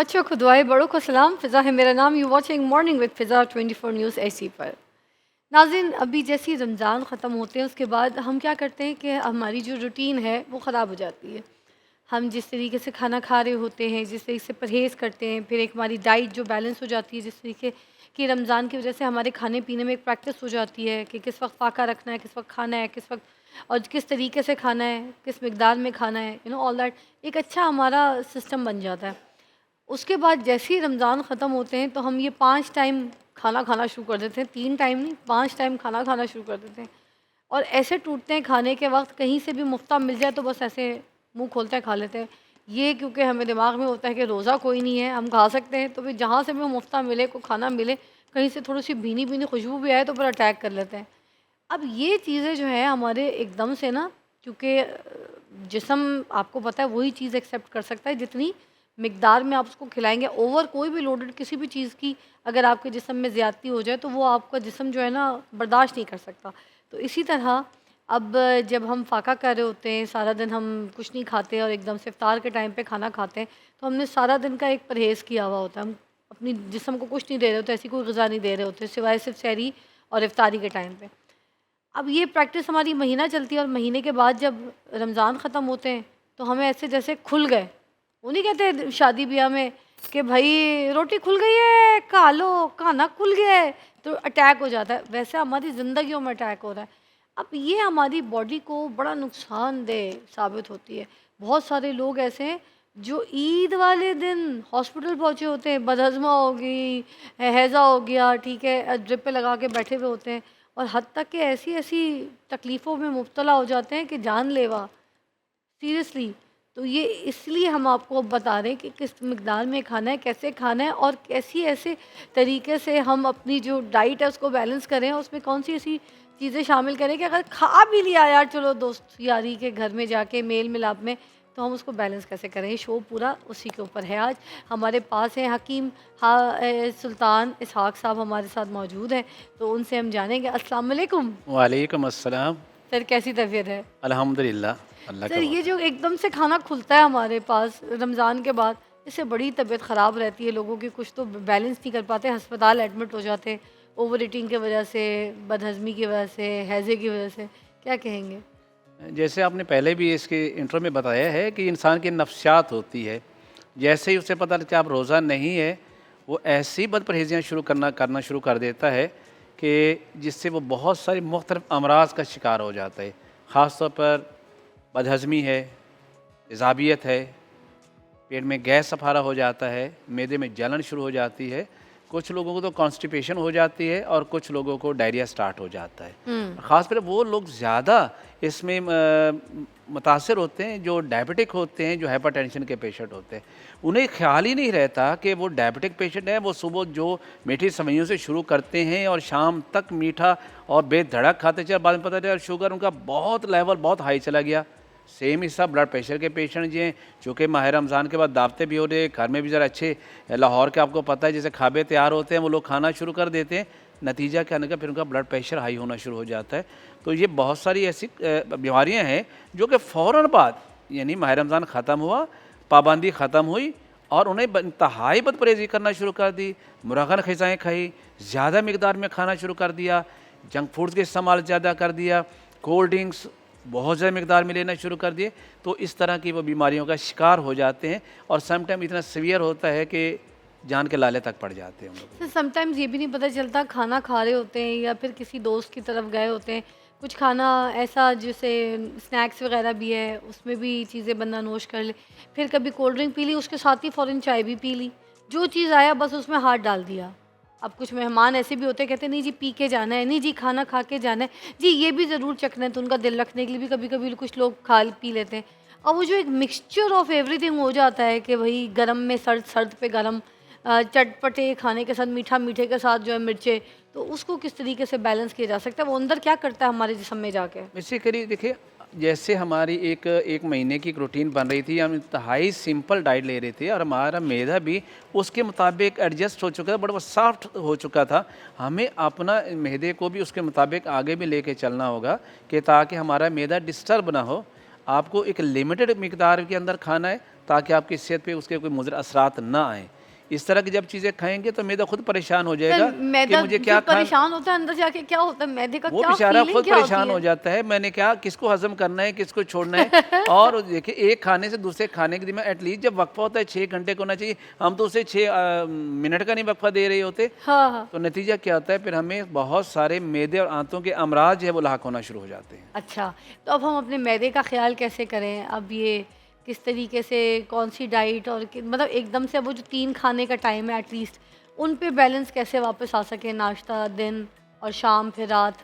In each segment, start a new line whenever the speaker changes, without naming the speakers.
बच्चों को दुआएं, बड़ों को सलाम। फ़िज़ा है मेरा नाम। You watching morning with Fiza 24 news ऐसी पर। नाज़रीन, अभी जैसे ही रमज़ान ख़त्म होते हैं उसके बाद हम क्या करते हैं कि हमारी जो रूटीन है वो ख़राब हो जाती है। हम जिस तरीके से खाना खा रहे होते हैं, जिस तरीके से परहेज़ करते हैं, फिर एक हमारी डाइट जो बैलेंस हो जाती है, जिस तरीके की रमज़ान की वजह से हमारे खाने पीने में एक प्रैक्टिस हो जाती है कि किस वक्त फाका रखना है, किस वक्त खाना है, किस वक्त और किस तरीके से खाना है, किस मिकदार में खाना है, ऑल दैट एक अच्छा हमारा सिस्टम बन जाता है। उसके बाद जैसे ही रमज़ान ख़त्म होते हैं तो हम ये 5 टाइम खाना खाना शुरू कर देते हैं, 3 टाइम नहीं, 5 टाइम खाना खाना शुरू कर देते हैं। और ऐसे टूटते हैं खाने के वक़्त, कहीं से भी मुफ्ता मिल जाए तो बस ऐसे मुँह खोलते हैं, खा लेते हैं। ये क्योंकि हमें दिमाग में होता है कि रोज़ा कोई नहीं है, हम खा सकते हैं, तो फिर जहाँ से हमें मुफ्ता मिले, को खाना मिले, कहीं से थोड़ी-सी भीनी-भीनी खुशबू भी आए तो फिर अटैक कर लेते हैं। अब ये चीज़ें जो हैं हमारे एकदम से ना, क्योंकि जिस्म आपको पता है वही चीज़ एक्सेप्ट कर सकता है जितनी मिकदार में आप उसको खिलाएँगे। ओवर कोई भी लोडेड किसी भी चीज़ की अगर आपके जिस्म में ज़्यादती हो जाए तो वो आपका जिस्म जो है ना बर्दाश्त नहीं कर सकता। तो इसी तरह अब जब हम फ़ाका कर रहे होते हैं, सारा दिन हम कुछ नहीं खाते और एकदम से इफ्तार के टाइम पे खाना खाते हैं, तो हमने सारा दिन का एक परहेज़ किया हुआ होता है। हम अपनी जिस्म को कुछ नहीं दे रहे होते, ऐसी कोई ग़िज़ा नहीं दे रहे होते सिवाय सिर्फ़ सहरी और इफ्तारी के टाइम पे। अब ये प्रैक्टिस हमारी महीना चलती है और महीने के बाद जब रमज़ान ख़त्म होते हैं तो हमें ऐसे जैसे खुल गए। वो नहीं कहते शादी ब्याह में कि भाई रोटी खुल गई है, खा लो, खाना खुल गया है, तो अटैक हो जाता है। वैसे हमारी ज़िंदगियों में अटैक हो रहा है। अब ये हमारी बॉडी को बड़ा नुकसानदेह साबित होती है। बहुत सारे लोग ऐसे हैं जो ईद वाले दिन हॉस्पिटल पहुँचे होते हैं, बदहज़मा हो गई, हैज़ा हो गया, ठीक है, ड्रिपें लगा के बैठे हुए होते हैं और हद तक कि ऐसी-ऐसी तकलीफ़ों में मुब्तला हो जाते हैं कि जानलेवा, सीरियसली। तो ये इसलिए हम आपको अब बता रहे हैं कि किस मिक़दार में खाना है, कैसे खाना है और कैसी ऐसे तरीके से हम अपनी जो डाइट है उसको बैलेंस करें और उसमें कौन-सी ऐसी चीज़ें शामिल करें कि अगर खा भी लिया यार चलो दोस्त यारी के घर में जाके मेल-मिलाप में, तो हम उसको बैलेंस कैसे करें? ये शो पूरा उसी के ऊपर है आज। हमारे पास हैं हकीम सुल्तान इसहाक़ साहब हमारे साथ मौजूद हैं, तो उनसे हम जानेंगे। अस्सलाम वालेकुम।
वालेकुम अस्सलाम।
सर कैसी तबीयत है?
अल्हम्दुलिल्लाह, अल्लाह
सर
का
ये
वास्ता।
जो एकदम से खाना खुलता है हमारे पास रमज़ान के बाद, इससे बड़ी तबीयत ख़राब रहती है लोगों की, कुछ तो बैलेंस नहीं कर पाते, अस्पताल एडमिट हो जाते हैं, ओवर ईटिंग की वजह से, बदहज़मी की वजह से, हैज़े की वजह से। क्या कहेंगे?
जैसे आपने पहले भी इसके इंट्रो में बताया है कि इंसान की नफ्सियात होती है। जैसे ही उसे पता लगता है कि आप रोज़ा नहीं है, वो ऐसी बदपरहेज़ियाँ करना शुरू कर देता है कि जिससे वो बहुत सारी मुख्तलिफ़ अमराज़ का शिकार हो जाता है। ख़ास तौर पर बदहज़मी है, तेज़ाबियत है, पेट में गैस सफारा हो जाता है, मैदे में जलन शुरू हो जाती है। कुछ लोगों को तो कॉन्स्टिपेशन हो जाती है और कुछ लोगों को डायरिया स्टार्ट हो जाता है।
हुँ।
ख़ासकर वो लोग ज़्यादा इसमें मुतासिर होते हैं जो डायबिटिक होते हैं, जो हाइपरटेंशन के पेशेंट होते हैं। उन्हें ख़्याल ही नहीं रहता कि वो डायबिटिक पेशेंट हैं। वो सुबह जो मीठी सेवइयों से शुरू करते हैं और शाम तक मीठा और बेधड़क खाते चले, बाद में पता चला शुगर उनका बहुत लेवल बहुत हाई चला गया। सेम हिस्सा ब्लड प्रेशर के पेशेंट जी हैं, चूँकि माह रमज़ान के बाद दावतें भी हो रही है, घर में भी ज़रा अच्छे लाहौर के आपको पता है जैसे खाबे तैयार होते हैं, वो लोग खाना शुरू कर देते हैं। नतीजा क्या निकला, फिर उनका ब्लड प्रेशर हाई होना शुरू हो जाता है। तो ये बहुत सारी ऐसी बीमारियाँ हैं जो कि फ़ौरन बाद, यानी माह रमज़ान ख़त्म हुआ, पाबंदी ख़त्म हुई और उन्हें इंतहाई बदपरहेज़ी करना शुरू कर दी, मुरगन ग़िज़ाएँ खाई, ज़्यादा मिकदार में खाना शुरू कर दिया, जंक फूड्स का इस्तेमाल ज़्यादा कर दिया, कोल्ड ड्रिंक्स बहुत ज़्यादा मिकदार में लेना शुरू कर दिए, तो इस तरह की वो बीमारियों का शिकार हो जाते हैं और सम टाइम इतना सीवियर होता है कि जान के लाले तक पड़ जाते हैं हम लोग।
सर समटाइम्स ये भी नहीं पता चलता, खाना खा रहे होते हैं या फिर किसी दोस्त की तरफ गए होते हैं, कुछ खाना ऐसा जैसे स्नैक्स वगैरह भी है, उसमें भी चीज़ें बंदा नोश कर ले, फिर कभी कोल्ड ड्रिंक पी ली, उसके साथ ही फ़ौरन चाय भी पी ली, जो चीज़ आया बस उसमें हाथ डाल दिया। अब कुछ मेहमान ऐसे भी होते हैं, कहते हैं नहीं जी पी के जाना है, नहीं जी खाना खा के जाना है, जी ये भी ज़रूर चखना है, तो उनका दिल रखने के लिए भी कभी-कभी कुछ लोग खा पी लेते हैं। अब वो जो एक मिक्सचर ऑफ एवरीथिंग हो जाता है कि भई गरम में सर्द, सर्द पे गरम, चटपटे खाने के साथ मीठा, मीठे के साथ जो है मिर्चें, तो उसको किस तरीके से बैलेंस किया जा सकता है? वो अंदर क्या करता है हमारे जिस्म में जाके?
इसी करिए देखिए, जैसे हमारी एक महीने की एक रूटीन बन रही थी, हम इंतहाई सिंपल डाइट ले रहे थे और हमारा मैदा भी उसके मुताबिक एडजस्ट हो चुका था, बड़ा सॉफ्ट हो चुका था। हमें अपना मैदे को भी उसके मुताबिक आगे भी लेके चलना होगा कि ताकि हमारा मैदा डिस्टर्ब ना हो। आपको एक लिमिटेड मिकदार के अंदर खाना है ताकि आपकी सेहत पे उसके कोई मुज़र असरात ना आएँ। इस तरह की जब चीज़ें खाएंगे तो मैदा खुद परेशान हो
सर
जाएगा कि
मैदा
मुझे
जो
क्या खा
परेशान होता है अंदर जाके क्या होता है, मैदे का
वो
क्या
बेचारा
फीलिंग
खुद
क्या होती
परेशान हो
है?
जाता है। मैंने क्या किसको हज़म करना है, किसको छोड़ना है। और देखिए एक खाने से दूसरे खाने के में एटलीस्ट जब वक्फ़ा होता है 6 घंटे का होना चाहिए, हम तो उसे 6 मिनट का नहीं वक्फ़ा दे रहे होते।
हाँ, हाँ।
तो नतीजा क्या होता है, फिर हमें बहुत सारे मैदे और आंतों के अमराज जो है वो लाक होना शुरू हो जाते हैं।
अच्छा, तो अब हम अपने मैदे का ख़्याल कैसे करें? अब ये किस तरीके से कौन-सी डाइट और कि मतलब एकदम से वो जो 3 खाने का टाइम है एटलीस्ट, उन पे बैलेंस कैसे वापस आ सके नाश्ता, दिन और शाम फिर रात?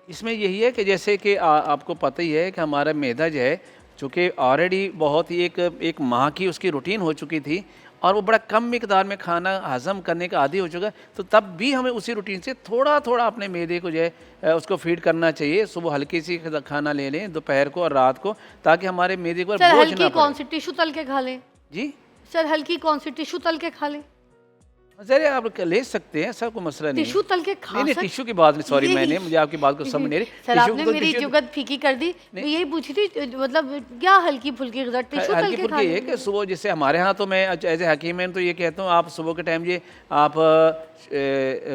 इसमें यही है कि जैसे कि आपको पता ही है कि हमारा मैदा जो है, चूँकि ऑलरेडी बहुत ही एक माह की उसकी रूटीन हो चुकी थी और वो बड़ा कम मिकदार में खाना हज़म करने का आदी हो चुका है, तो तब भी हमें उसी रूटीन से थोड़ा-थोड़ा अपने मैदे को जो है उसको फ़ीड करना चाहिए। सुबह हल्की सी खाना ले लें, दोपहर को और रात को, ताकि हमारे मैदे पर
सर
बोझ
हल्की
ना पड़े।
कौन-सी टिश्यू तल के खा लें?
जी?
सर हल्की कौन-सी टिश्यू तल के खा लें?
ज़रिए आप ले सकते हैं, ऐसा कोई मसला नहीं है।
टिश्यू तल के
नहीं,
खा
नहीं
सक
टिश्यू की बात नहीं, सॉरी
यही
मैंने मुझे आपकी बात को समझ नहीं आ रही।
सर
टिश्यू
आपने
तो
मेरी
टिश्यू
जुगत फीकी कर दी। मैं
नहीं,
यही पूछी थी मतलब क्या हल्की-फुल्की ग़िज़ा टिश्यू तल के खा
हल्की-फुल्की ये
लें?
कि सुबह जैसे हमारे यहाँ तो मैं एज़ ए हकीम मैं तो ये कहता हूँ आप सुबह के टाइम ये आप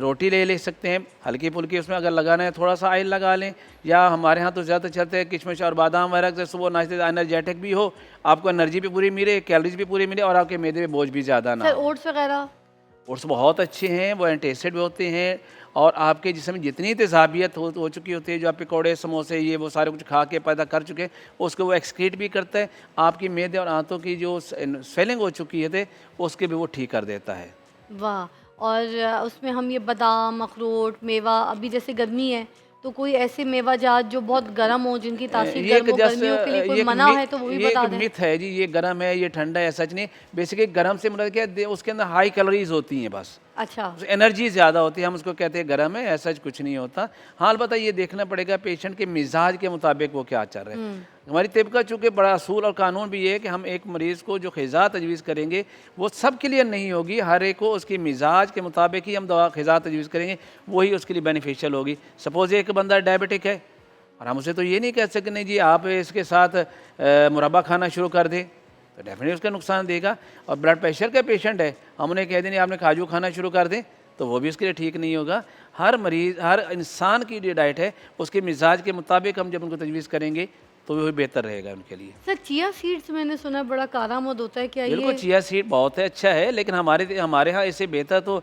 रोटी ले सकते हैं, हल्की-फुल्की उसमें अगर लगाना है थोड़ा-सा ऑयल लगा लें, या हमारे यहाँ तो ज़्यादा चलते हैं किशमिश और बादाम वगैरह से सुबह नाश्ते एनर्जेटिक भी हो, आपको एनर्जी भी पूरी मिले, कैलोरीज़ भी पूरी मिले और आपके मैदे में बोझ भी ज़्यादा ना
सर
हो।
ओट्स वग़ैरह?
ओट्स बहुत अच्छे हैं, वो एंटी एसिड भी होते हैं और आपके जिस्म में जितनी तेज़ाबियत हो चुकी होती है, जो आप पकौड़े, समोसे ये वो सारे कुछ खा के पैदा कर चुके हैं, उसको वो एक्सक्रीट भी करता है। आपकी मैदे और आंतों की जो स्वेलिंग हो चुकी है उसके भी वो ठीक कर देता है।
वाह! और उसमें हम ये बादाम, अखरोट, मेवा अभी जैसे गर्मी है, तो कोई ऐसे मेवा जात जो बहुत गर्म हो, जिनकी तासीर
ये
गर्म
एक
हो,
जस्ट
गर्मियों के लिए कोई
ये एक
मना है तो वो भी
ये एक
बता दें?
मिथ है जी, ये गर्म है, ये ठंडा है, सच नहीं। बेसिकली गर्म से मतलब क्या है, उसके अंदर हाई कैलोरीज होती हैं बस,
अच्छा।
एनर्जी ज़्यादा होती है, हम उसको कहते हैं गर्म है, ऐसा कुछ नहीं होता। हाँ अलबत्ता ये देखना पड़ेगा पेशेंट के मिजाज के मुताबिक वो क्या चल रहा है। हमारी तिब का चूँकि बड़ा असूल और कानून भी ये है कि हम एक मरीज़ को जो ग़िज़ा तजवीज़ करेंगे वो सब के लिए नहीं होगी, हर एक को उसकी मिजाज के मुताबिक ही हम दवा ग़िज़ा तजवीज़ करेंगे, वही उसके लिए बेनिफिशियल होगी। सपोज़ एक बंदा डायबिटिक है और हम उसे तो ये नहीं कह सकते नहीं जी आप इसके साथ मुरब्बा खाना शुरू कर दें, तो डेफिनेटली उसका नुकसान देगा। और ब्लड प्रेशर का पेशेंट है, हम उन्हें कह दें नहीं आपने काजू खाना शुरू कर दें, तो वो भी उसके लिए ठीक नहीं होगा। हर मरीज़, हर इंसान की जो डाइट है उसके मिजाज के मुताबिक हम जब उनको तजवीज़ करेंगे तो वही बेहतर रहेगा उनके लिए।
सर चिया सीड्स मैंने सुना है बड़ा कारआमद होता है, क्या
बिल्कुल
ये?
चिया सीड बहुत है, अच्छा है, लेकिन हमारे हमारे यहाँ इससे बेहतर तो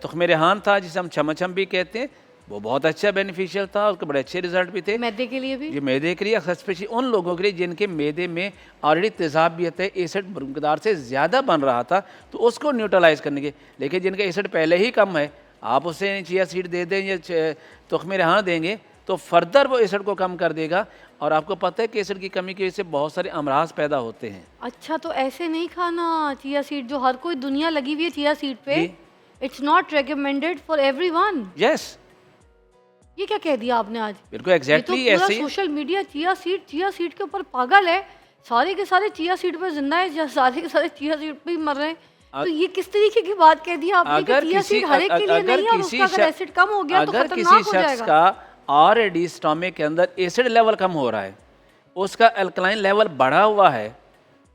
तुख़्म रेहान था जिसे हम चमचम भी कहते हैं, वो बहुत अच्छा बेनिफिशियल था, उसके बड़े अच्छे रिजल्ट भी थे।
मैदे के लिए भी?
ये मैदे के लिए स्पेशली उन लोगों के लिए जिनके मैदे में ऑलरेडी तेज़ाबियत है, एसिड मकदार से ज़्यादा बन रहा था, तो उसको न्यूट्रलाइज़ करने के। लेकिन जिनका एसिड पहले ही कम है, आप उसे चिया सीड दे दें या तुख़्म रेहान देंगे तो फर्दर वो एसिड को कम कर देगा। और आपको पता है कि एसिड की कमी की वजह से बहुत सारे अमराज पैदा होते हैं।
अच्छा, तो ऐसे नहीं खाना चिया सीड, जो हर कोई दुनिया लगी हुई है चिया सीड पे।
जी।
It's not recommended for everyone.
Yes,
ये क्या कह दिया आपने आज?
बिल्कुल
ये तो
एग्जैक्टली
पूरा
ऐसे ही।
सोशल मीडिया चिया सीड के ऊपर पागल है। सारे के सारे चिया सीड पे जिंदा है, सारे के सारे चिया सीड पे ही मर रहे हैं। तो ये किस तरीके की बात कह दी आपने कि
अगर
चिया
किसी
सीड हर एक के लिए
अगर
नहीं है और
किसी
उसका अगर
शख्स
एसिड कम हो गया तो
अगर किसी
खतरनाक हो
शख्स
जाएगा।
का ऑलरेडी स्टमक के अंदर एसिड लेवल कम हो रहा है, उसका अल्कलाइन लेवल बढ़ा हुआ है,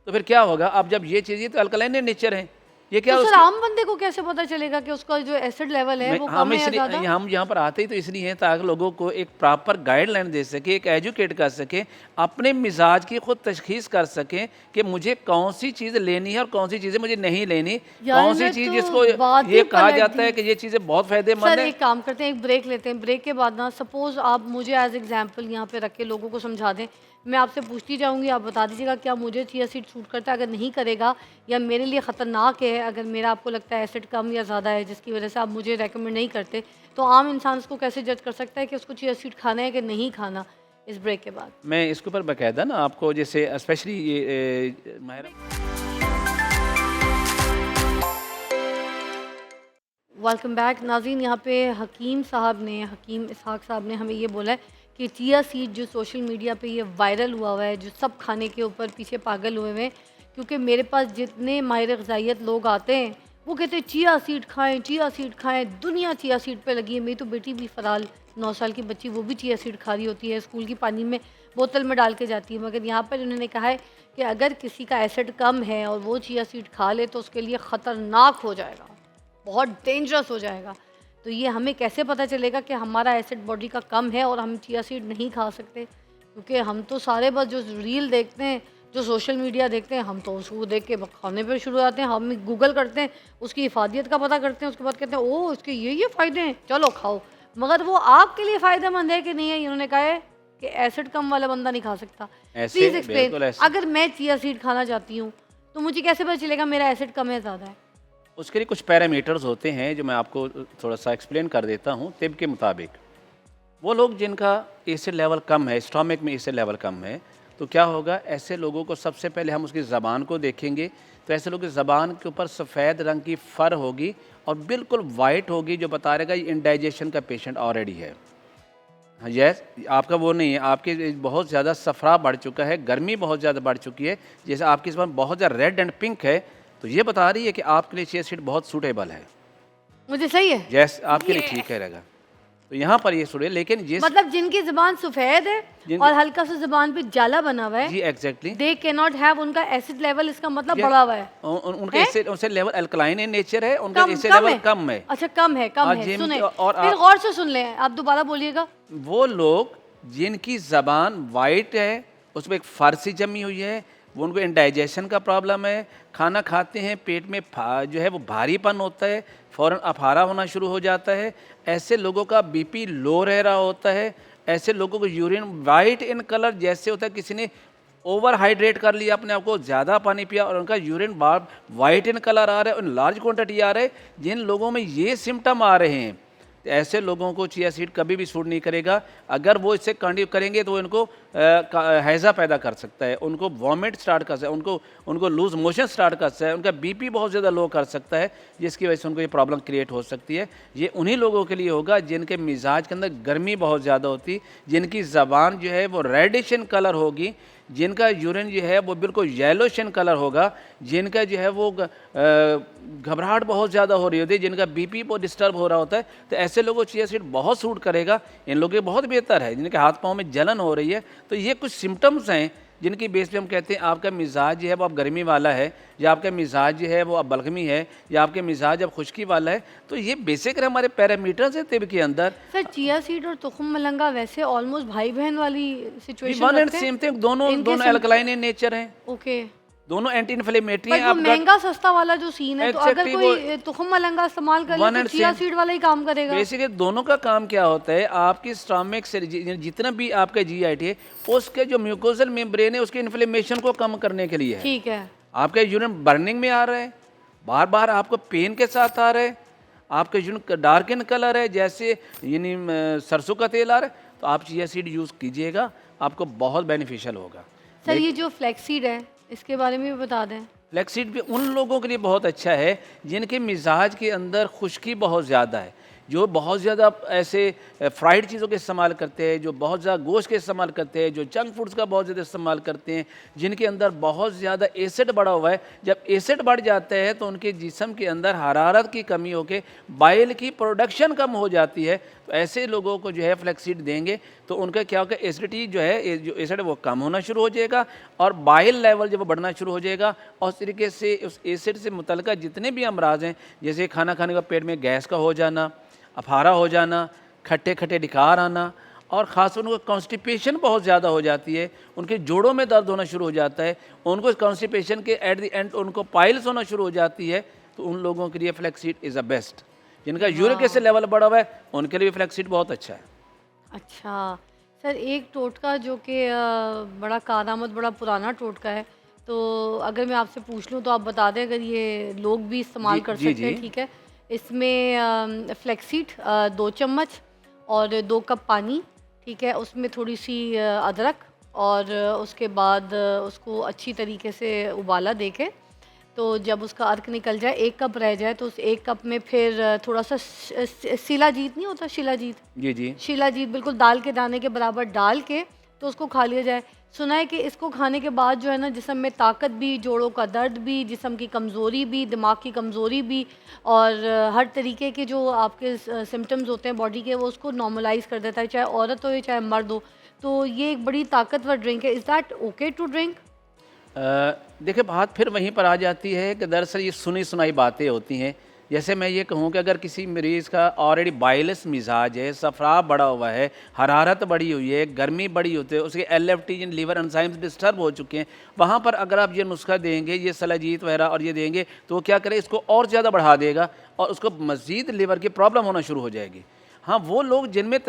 तो फिर क्या होगा? अब जब ये चीज़, ये तो अल्कलाइन नेचर है, ये क्या
तो सर
उसकी
आम बंदे को कैसे पता चलेगा कि उसका जो एसिड लेवल है वो कम
हम
है या
इसलिए
ज्यादा?
हम यहाँ पर आते ही तो इसलिए हैं ताकि लोगों को एक प्रॉपर गाइडलाइन दे सके, एक एजुकेट कर सके, अपने मिजाज की खुद तशखीस कर सकें कि मुझे कौन सी चीज़ लेनी है और कौन सी चीज़ें मुझे नहीं लेनी,
यार
कौन सी
मैं
चीज़
तो
जिसको
बात ही
ये कहा
पलट
जाता है
दी।
कि ये चीज़ें बहुत फ़ायदेमंद
सर
है।
एक काम करते हैं, एक ब्रेक लेते हैं। ब्रेक के बाद ना सपोज आप मुझे एज एग्जांपल यहाँ पे रख के लोगों को समझा दें। मैं आपसे पूछती जाऊँगी, आप बता दीजिएगा क्या मुझे चिया सीड सूट करता है। अगर नहीं करेगा या मेरे लिए ख़तरनाक है, अगर मेरा आपको लगता है एसिड कम या ज़्यादा है जिसकी वजह से आप मुझे रेकमेंड नहीं करते, तो आम इंसान उसको कैसे जज कर सकता है कि उसको चिया सीड खाना है कि नहीं खाना? इस ब्रेक के बाद
मैं इसके ऊपर बाकायदा ना आपको जैसे स्पेशली ये माहिरा
वेलकम बैक नाज़रीन। यहाँ पे हकीम इसहाक साहब ने हमें ये बोला है कि चिया सीड जो सोशल मीडिया पे ये वायरल हुआ है, जो सब खाने के ऊपर पीछे पागल हुए हैं, क्योंकि मेरे पास जितने माहिर ग़िज़ाइयत लोग आते हैं वो कहते हैं चिया सीड खाएं, चिया सीड खाएं। दुनिया चिया सीड पे लगी है। मेरी तो बेटी भी फ़राल 9 साल की बच्ची, वो भी चिया सीड खा रही होती है, स्कूल की पानी में बोतल में डाल के जाती है। मगर यहाँ पर उन्होंने कहा है कि अगर किसी का एसिड कम है और वो चिया सीड खा ले तो उसके लिए ख़तरनाक हो जाएगा, बहुत डेंजरस हो जाएगा। तो ये हमें कैसे पता चलेगा कि हमारा एसिड बॉडी का कम है और हम चिया सीड नहीं खा सकते? क्योंकि हम तो सारे बस जो रील देखते हैं, जो सोशल मीडिया देखते हैं, हम तो उसको देख के खाने पे शुरू हो जाते हैं। हम गूगल करते हैं, उसकी इफ़ादियत का पता करते हैं, उसके बाद कहते हैं ओह इसके ये फ़ायदे हैं, चलो खाओ। मगर वो आपके लिए फ़ायदेमंद है कि नहीं है? इन्होंने कहा है कि एसिड कम वाला बंदा नहीं खा सकता।
ऐसे
प्लीज़ एक्सप्लेन,
बिल्कुल ऐसे
अगर मैं चिया सीड खाना चाहती हूँ तो मुझे कैसे पता चलेगा मेरा एसिड कम है ज़्यादा है?
उसके लिए कुछ पैरामीटर्स होते हैं जो मैं आपको थोड़ा सा एक्सप्लेन कर देता हूँ तिब के मुताबिक। वो लोग जिनका एसिड लेवल कम है, स्टमक में एसिड लेवल कम है, तो क्या होगा, ऐसे लोगों को सबसे पहले हम उसकी ज़बान को देखेंगे। तो ऐसे लोगों की ज़बान के ऊपर सफ़ेद रंग की फर होगी और बिल्कुल वाइट होगी, जो बता रहेगा ये इंडाइजेशन का पेशेंट ऑलरेडी है। हाँ, यस, आपका वो नहीं है, आपके बहुत ज़्यादा सफ़रा बढ़ चुका है, गर्मी बहुत ज़्यादा बढ़ चुकी है। जैसे आपकी ज़बान बहुत ज़्यादा रेड एंड पिंक है, तो ये बता रही है कि आपके लिए चिया सीड बहुत सूटेबल है।
मुझे सही है?
यस, आपके लिए ठीक है रहेगा। तो यहाँ पर ये सुनिए, लेकिन जिस
मतलब जिनकी ज़ुबान सफ़ेद है और हल्का सा ज़ुबान पे जाला बना हुआ है,
जी exactly,
they can not have, उनका एसिड लेवल इसका मतलब बढ़ा हुआ है।
उनका
हैं?
एसिड उनसे लेवल अल्कलाइन इन नेचर है, उनका
कम
एसिड
कम
लेवल
है?
कम है।
अच्छा कम है, कम
और
है।
जिन
सुने,
और
फिर गौर से सुन लें, आप दोबारा बोलिएगा।
वो लोग जिनकी ज़बान वाइट है, उसमें एक फारसी जमी हुई है, वो उनको इंडाइजेशन का प्रॉब्लम है, खाना खाते हैं पेट में जो है वो भारीपन होता है, फ़ौरन अफारा होना शुरू हो जाता है, ऐसे लोगों का बीपी लो रह रहा होता है, ऐसे लोगों को यूरिन वाइट इन कलर जैसे होता है किसी ने ओवर हाइड्रेट कर लिया अपने आप को, ज़्यादा पानी पिया और उनका यूरिन बार वाइट इन कलर आ रहा है और लार्ज क्वांटिटी आ रहा है। जिन लोगों में ये सिम्टम आ रहे हैं, तो ऐसे लोगों को चिया सीड कभी भी सूट नहीं करेगा। अगर वो इससे कंटिन्यू करेंगे तो इनको हैज़ा पैदा कर सकता है, उनको वॉमिट स्टार्ट कर सकता है, उनको लूज मोशन स्टार्ट कर सकता है, उनका बीपी बहुत ज़्यादा लो कर सकता है, जिसकी वजह से उनको ये प्रॉब्लम क्रिएट हो सकती है। ये उन्हीं लोगों के लिए होगा जिनके मिजाज के अंदर गर्मी बहुत ज़्यादा होती, जिनकी ज़बान जो है वो रेडिश इन कलर होगी, जिनका यूरिन जो है वो बिल्कुल येलोश इन कलर होगा, जिनका जो है वो घबराहट बहुत ज़्यादा हो रही होती है, जिनका बीपी बहुत डिस्टर्ब हो रहा होता है, तो ऐसे लोगों को चिया सीड बहुत सूट करेगा। इन लोगों के बहुत बेहतर है जिनके हाथ पाँव में जलन हो रही है। तो ये कुछ सिम्टम्स हैं जिनकी बेस पे हम कहते हैं आपका मिजाज जो है वो अब गर्मी वाला है, या आपका मिजाज जो है वो अब बलगमी है, या आपके मिजाज अब खुश्की वाला है। तो ये बेसिक हमारे पैरामीटर्स हैं तिब के अंदर।
सर चिया सीड और तुखम मलंगा वैसे ऑलमोस्ट भाई बहन वाली सिचुएशन
वन एंड
रखते हैं?
सेम थिंग, दोनों
इनके
दोनों एल्कलाइन इन नेचर हैं,
ओके,
दोनों एंटी इन्फ्लेमेटरी
पर
हैं।
वो
आप
महंगा सस्ता वाला जो सीन है, तो अगर
Exactly,
कोई तुखम मलंगा इस्तेमाल कर
One
ले तो
and
चिया
same।
सीड वाला ही काम करेगा।
बेसिकली दोनों का काम क्या होता है, आपकी स्टमक से जितना भी आपका जीआईटी है, उसके जो म्यूकोजल मेम्ब्रेन है उसके इन्फ्लेमेशन को कम करने के लिए है।
ठीक है।
आपका यूरिन बर्निंग में आ रहा है, बार बार आपको पेन के साथ आ रहा है, आपका यूरिन डार्क इन कलर है जैसे यानी सरसों का तेल आ रहा है, तो आप चिया सीड यूज़ कीजिएगा, आपको बहुत बेनिफिशियल होगा।
सर ये जो फ्लैक्सीड है इसके बारे में भी बता दें।
फ्लैक्सीड भी उन लोगों के लिए बहुत अच्छा है जिनके मिजाज के अंदर खुश्की बहुत ज़्यादा है, जो बहुत ज़्यादा ऐसे फ्राइड चीज़ों के इस्तेमाल करते हैं, जो बहुत ज़्यादा गोश्त के इस्तेमाल करते हैं, जो जंक फूड्स का बहुत ज़्यादा इस्तेमाल करते हैं, जिनके अंदर बहुत ज़्यादा एसिड बढ़ा हुआ है। जब एसिड बढ़ जाता है तो उनके जिस्म के अंदर हरारत की कमी होकर बाइल की प्रोडक्शन कम हो जाती है। तो ऐसे लोगों को जो है फ्लैक्सीड देंगे तो उनका क्या होगा, एसिडिटी जो है जो एसिड है वो कम होना शुरू हो जाएगा और बाइल लेवल जब वो बढ़ना शुरू हो जाएगा, और उस तरीके से उस एसिड से मुतल्लिक़ जितने भी अमराज हैं, जैसे खाना खाने का पेट में गैस का हो जाना, अफारा हो जाना, खट्टे खट्टे डिकार आना, और ख़ास उनको कॉन्स्टिपेशन बहुत ज़्यादा हो जाती है, उनके जोड़ों में दर्द होना शुरू हो जाता है, उनको कॉन्स्टिपेशन के एट द एंड उनको पाइल्स होना शुरू हो जाती है। तो उन लोगों के लिए फ्लैक्सीड इज़ अ बेस्ट। जिनका यूरिक एसिड लेवल बढ़ा हुआ है उनके लिए भी फ्लैक्सीड बहुत अच्छा है।
अच्छा सर, एक टोटका जो कि बड़ा कारआमद, बड़ा पुराना टोटका है, तो अगर मैं आपसे पूछ लूँ तो आप बता दें अगर ये लोग भी इस्तेमाल कर
जी
सकते हैं।
जी।
ठीक है, इसमें फ्लैक्सीड 2 चम्मच और 2 कप पानी, ठीक है, उसमें थोड़ी सी अदरक और उसके बाद उसको अच्छी तरीके से उबाला देके, तो जब उसका अर्क निकल जाए, 1 कप रह जाए, तो उस 1 कप में फिर थोड़ा सा शिलाजीत नहीं होता, शिलाजीत,
जी जी।
शिलाजीत बिल्कुल दाल के दाने के बराबर डाल के तो उसको खा लिया जाए। सुना है कि इसको खाने के बाद जो है ना, जिस्म में ताकत भी, जोड़ों का दर्द भी, जिस्म की कमज़ोरी भी, दिमाग की कमज़ोरी भी, और हर तरीके के जो आपके सिम्टम्स होते हैं बॉडी के, वो उसको नॉर्मलाइज कर देता है, चाहे औरत हो या चाहे मर्द हो। तो ये एक बड़ी ताकतवर ड्रिंक है। Is that okay to drink?
देखिए बात फिर वहीं पर आ जाती है कि दरअसल ये सुनी सुनाई बातें होती हैं। जैसे मैं ये कहूँ कि अगर किसी मरीज़ का ऑलरेडी बाइलस मिजाज है, सफ़राव बढ़ा हुआ है, हरारत बढ़ी हुई है, गर्मी बढ़ी होती है, उसके एलएफटी जिन लीवर एंजाइम्स डिस्टर्ब हो चुके हैं, वहाँ पर अगर आप ये नुस्खा देंगे, ये सलाजीत वगैरह और ये देंगे, तो वो क्या करे, इसको और ज़्यादा बढ़ा देगा और उसको मज़ीद लीवर की प्रॉब्लम होना शुरू हो जाएगी। हाँ, वो लोग जिनमें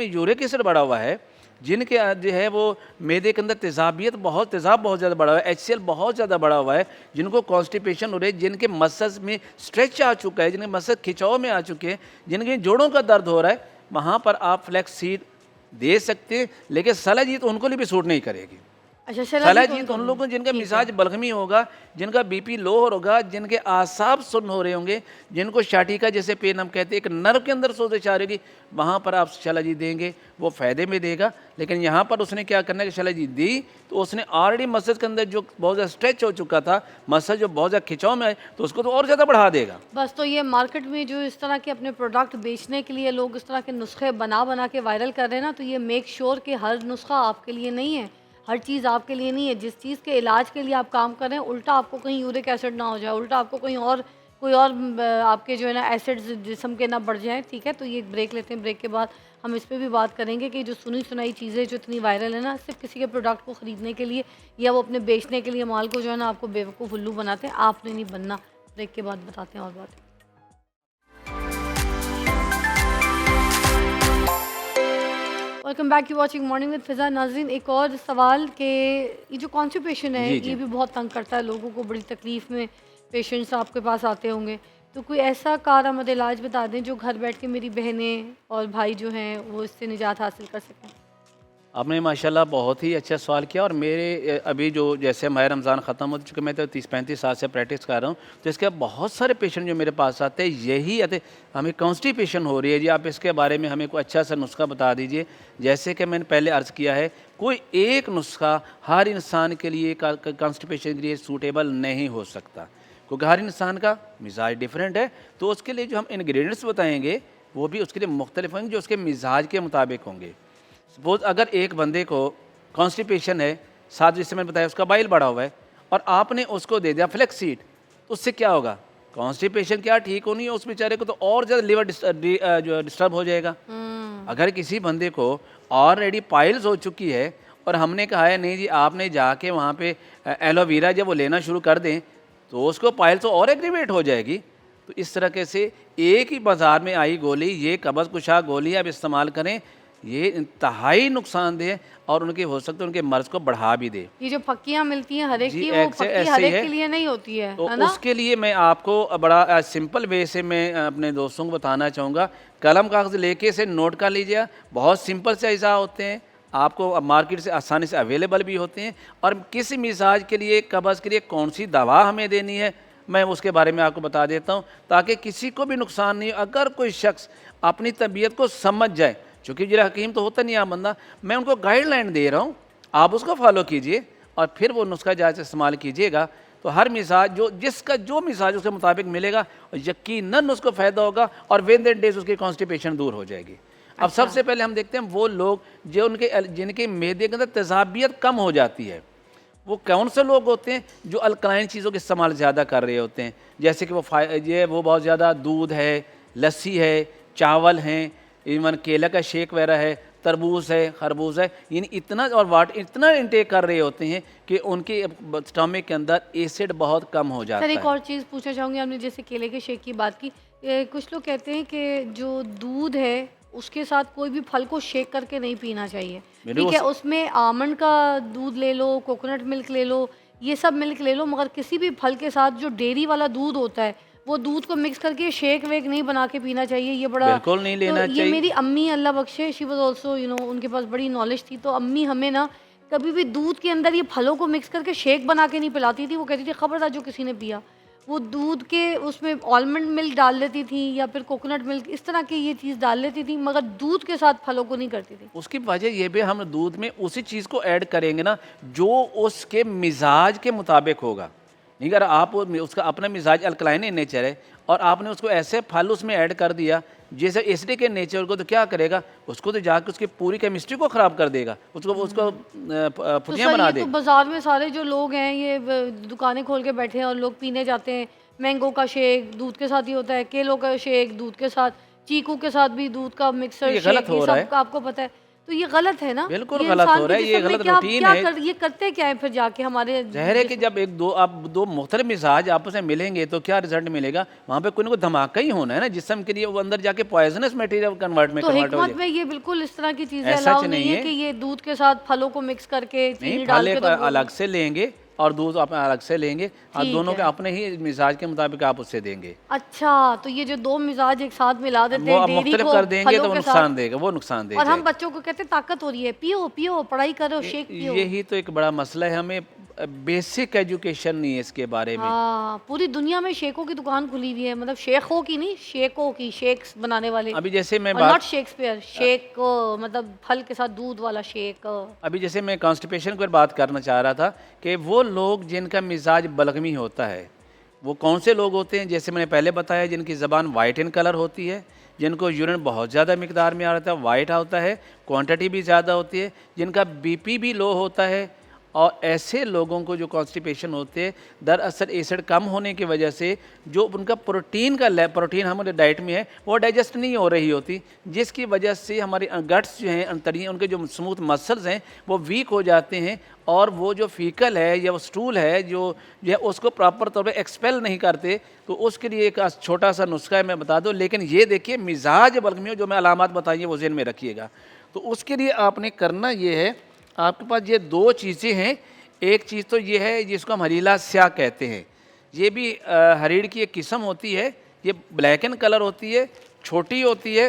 यूरिक एसिड बढ़ा हुआ है, जिनके जो है वो मैदे के अंदर तेज़ाब बहुत ज़्यादा बढ़ा हुआ है, एचसीएल बहुत ज़्यादा बढ़ा हुआ है, जिनको कॉन्स्टिपेशन हो रही है, जिनके मसल्स में स्ट्रेच आ चुका है, जिनके मसल खिंचाव में आ चुके हैं, जिनके जोड़ों का दर्द हो रहा है, वहाँ पर आप फ्लैक्स सीड दे सकते हैं, लेकिन सलाजीत उनको लिए भी सूट नहीं करेगी।
अच्छा, शलाजीत
सलाजीत उन लोगों जिनका
ठीक है।
मिजाज बलगमी होगा, जिनका बीपी लो होगा, जिनके आसाब सुन्न हो रहे होंगे, जिनको शाटी का जैसे पेन हम कहते हैं, एक नर्व के अंदर सोच आ रही, वहाँ पर आप शलाजीत देंगे, वो फ़ायदे में देगा। लेकिन यहाँ पर उसने क्या करना है कि शलाजीत दी तो उसने ऑलरेडी मसल के अंदर जो बहुत ज़्यादा स्ट्रेच हो चुका था, मसल जो बहुत ज़्यादा खिंचाव में आए, तो उसको तो और ज़्यादा बढ़ा देगा।
बस तो ये मार्केट में जो इस तरह के अपने प्रोडक्ट बेचने के लिए लोग इस तरह के नुस्खे बना के वायरल कर रहे हैं ना, तो ये मेक श्योर कि हर नुस्खा आपके लिए नहीं है, हर चीज़ आपके लिए नहीं है। जिस चीज़ के इलाज के लिए आप काम कर रहे हैं, उल्टा आपको कहीं यूरिक एसिड ना हो जाए, उल्टा आपको कहीं और कोई और आपके जो है ना एसिड्स जिस्म के ना बढ़ जाएं। ठीक है, तो ये ब्रेक लेते हैं, ब्रेक के बाद हम इस पे भी बात करेंगे कि जो सुनी सुनाई चीज़ें जो इतनी वायरल है ना, सिर्फ किसी के प्रोडक्ट को ख़रीदने के लिए या वो अपने बेचने के लिए माल को जो है ना आपको बेवकूफ़ उल्लू बनाते हैं, आपने नहीं बनना। ब्रेक के बाद बताते हैं और बात। Welcome back to watching morning with Fiza. नाज़रीन, एक और सवाल कि ये जो कॉन्स्टिपेशन है
जी।
ये भी बहुत तंग करता है लोगों को, बड़ी तकलीफ़ में पेशेंट्स आपके पास आते होंगे, तो कोई ऐसा कारआमद इलाज बता दें जो घर बैठ के मेरी बहनें और भाई जो हैं वो इससे निजात हासिल कर सकें।
आपने माशाल्लाह बहुत ही अच्छा सवाल किया और मेरे अभी जो जैसे माह रमज़ान ख़त्म हो चुके, मैं तो 30-35 साल से प्रैक्टिस कर रहा हूँ, तो इसके बहुत सारे पेशेंट जो मेरे पास आते हैं यही आते, हमें कॉन्स्टिपेशन हो रही है जी, आप इसके बारे में हमें कोई अच्छा सा नुस्खा बता दीजिए। जैसे कि मैंने पहले अर्ज़ किया है, कोई एक नुस्खा हर इंसान के लिए कॉन्स्टिपेशन के लिए सूटेबल नहीं हो सकता, क्योंकि हर इंसान का मिजाज डिफरेंट है। तो उसके लिए जो हम इन्ग्रीडियंट्स बताएँगे वो भी उसके लिए मुख्तलिफ होंगे, जो उसके मिजाज के मुताबिक होंगे। सपोज अगर एक बंदे को कॉन्स्टिपेशन है, साथ जैसे मैंने बताया उसका बाइल बढ़ा हुआ है, और आपने उसको दे दिया फ्लेक्स सीड, तो उससे क्या होगा, कॉन्स्टिपेशन क्या ठीक होनी है उस बेचारे को, तो और ज़्यादा लिवर जो डिस्टर्ब हो जाएगा। अगर किसी बंदे को ऑलरेडी पाइल्स हो चुकी है और हमने कहा है नहीं जी आपने जाके वहाँ पे एलोवेरा जब वो लेना शुरू कर दें, तो उसको पाइल्स तो और एग्रीवेट हो जाएगी। तो इस तरह से एक ही बाज़ार में आई गोली, ये कब्ज़ कुशा गोली आप इस्तेमाल करें, ये इंतहाई नुकसानदेह और उनके हो सकते हैं उनके मर्ज़ को बढ़ा भी दे।
ये जो फक्कियाँ मिलती हैं हर एक
जी,
की, वो
ऐसे
फक्की हर एक
है।
के लिए नहीं होती है,
तो
है ना?
उसके लिए मैं आपको बड़ा सिंपल वे से मैं अपने दोस्तों को बताना चाहूँगा, कलम कागज़ लेके इसे नोट कर लीजिए। बहुत सिंपल से अज़ा होते हैं, आपको मार्केट से आसानी से अवेलेबल भी होते हैं, और किस मिजाज के लिए, कब्ज़ के लिए कौन सी दवा हमें देनी है, मैं उसके बारे में आपको बता देता हूँ, ताकि किसी को भी नुकसान नहीं हो। अगर कोई शख्स अपनी तबीयत को समझ जाए, चूँकि जरा हकीम तो होता नहीं है बंदा, मैं उनको गाइडलाइन दे रहा हूँ, आप उसको फॉलो कीजिए और फिर वो नुस्खा जायज़ इस्तेमाल कीजिएगा, तो हर मिजाज जिसका जो मिजाज उसके मुताबिक मिलेगा, और यकीनन उसको फ़ायदा होगा और विद इन डेज उसकी कॉन्स्टिपेशन दूर हो जाएगी। अब सबसे पहले हम देखते हैं वो लोग जो जिनके मैदे के अंदर तेज़ाबियत कम हो जाती है, वो कौन से लोग होते हैं जो अल्कलाइन चीज़ों का इस्तेमाल ज़्यादा कर रहे होते हैं, जैसे कि वो बहुत ज़्यादा दूध है, लस्सी है, चावल हैं, इवन केला का शेक वगैरह है, तरबूज है, खरबूज है, यानी इतना और वाटर इतना इंटेक कर रहे होते हैं कि उनके स्टमक के अंदर एसिड बहुत कम हो जाता
सर,
है।
एक और चीज़ पूछना चाहूँगी, आपने जैसे केले के शेक की बात की, कुछ लोग कहते हैं कि जो दूध है उसके साथ कोई भी फल को शेक करके नहीं पीना चाहिए। ठीक है, उसमें आमंड का दूध ले लो, कोकोनट मिल्क ले लो, ये सब मिल्क ले लो, मगर किसी भी फल के साथ जो डेयरी वाला दूध होता है वो दूध को मिक्स करके शेक वेक नहीं बना के पीना चाहिए। ये बड़ा
बिल्कुल नहीं लेना
तो ये
चाहिए।
मेरी अम्मी, अल्लाह बख्शे, शी वाज आल्सो उनके पास बड़ी नॉलेज थी, तो अम्मी हमें ना कभी भी दूध के अंदर ये फलों को मिक्स करके शेक बना के नहीं पिलाती थी। वो कहती थी खबरदार जो किसी ने पिया, वो दूध के उसमें आलमंड मिल्क डाल लेती थी या फिर कोकोनट मिल्क, इस तरह की ये चीज़ डाल लेती थी, मगर दूध के साथ फलों को नहीं करती थी।
उसकी वजह ये भी हम दूध में उसी चीज़ को ऐड करेंगे ना जो उसके मिजाज के मुताबिक होगा। नहीं, अगर आप उसका अपना मिजाज अल्कलाइन नेचर है और आपने उसको ऐसे फल उसमें ऐड कर दिया जैसे एसिडिक के नेचर को, तो क्या करेगा, उसको तो जाके उसकी पूरी केमिस्ट्री को ख़राब कर देगा, उसको उसको
तो
फुटियाँ
सर
बना
ये तो
देगा।
बाजार में सारे जो लोग हैं ये दुकानें खोल के बैठे हैं और लोग पीने जाते हैं। मैंगो का शेक दूध के साथ ही होता है, केलों का शेक दूध के साथ, चीकू के साथ भी दूध का मिक्सर
ये गलत
शेक, ये
हो रहा है,
सब आपको पता है। तो ये गलत है ना?
बिल्कुल
ये
गलत
इंसान
हो
के
रहा है, ये
जिस्म में
गलत
क्या
रूटीन
क्या
है।
कर ये करते क्या है फिर जाके हमारे
ज़ाहिर है कि
जिस्म।
जब दो मुख्तलिफ मिजाज आपस में मिलेंगे तो क्या रिजल्ट मिलेगा, वहाँ पे कोई ना कोई धमाका ही होना है ना जिस्म के लिए, वो अंदर जाके पॉइजनस मटेरियल कन्वर्ट
तो
हो
हिकमत
जाए।
में ये बिल्कुल इस तरह की चीज़ें
ऐसा
अलाउ
नहीं
नहीं है
है,
कि ये दूध के साथ फलों को मिक्स करके
नहीं,
चीनी
फल
डाल
एक
के तो
अलग से लेंगे और दूध अपना अलग से लेंगे और
ठीक
दोनों के
है।
अपने ही मिजाज के मुताबिक आप उससे देंगे।
अच्छा, तो ये जो 2 मिज़ाज एक साथ मिला देते
वो
हैं
अब
डेयरी
मुख्तलिफ
को
कर देंगे तो
फलों
वो
के साथ,
नुकसान देगा, वो नुकसान दे
और हम
जाएगा।
बच्चों को कहते हैं ताकत हो रही है, पियो, पियो, पढ़ाई करो, शेक पियो।
यही तो एक बड़ा मसला है, हमें बेसिक एजुकेशन नहीं है इसके बारे में।
हाँ, पूरी दुनिया में शेकों की दुकान खुली हुई है, मतलब शेखों की नहीं, शेकों की, शेक्स बनाने वाले।
अभी जैसे मैं
और नॉट
बात
शेक्सपियर, शेक मतलब फल के साथ दूध वाला शेक।
अभी जैसे मैं कॉन्स्टिपेशन पर बात करना चाह रहा था कि वो लोग जिनका मिजाज बलगमी होता है, वो कौन से लोग होते हैं, जैसे मैंने पहले बताया, जिनकी ज़बान वाइट इन कलर होती है, जिनको यूरिन बहुत ज़्यादा मिकदार में आ रहा है, वाइट होता है, क्वांटिटी भी ज़्यादा होती है, जिनका बीपी भी लो होता है, और ऐसे लोगों को जो कॉन्स्टिपेशन होते हैं, दरअसल एसिड कम होने की वजह से जो उनका प्रोटीन हमारे डाइट में है वो डाइजेस्ट नहीं हो रही होती, जिसकी वजह से हमारे गट्स जो हैं, अंतड़ियाँ, उनके जो स्मूथ मसल्स हैं वो वीक हो जाते हैं, और वो जो फीकल है या वो स्टूल है जो है उसको प्रॉपर तौर पे एक्सपेल नहीं करते। तो उसके लिए एक छोटा सा नुस्खा है, मैं बता दूं, लेकिन ये देखिए मिजाज बलगमी जो मैं अलामात बताइए वो ज़हन में रखिएगा। तो उसके लिए आपने करना ये है, आपके पास ये 2 चीज़ें हैं। एक चीज़ तो ये है जिसको हम हरीला स्याह कहते हैं, ये भी हरीड़ की एक किस्म होती है, ये ब्लैक एंड कलर होती है, छोटी होती है,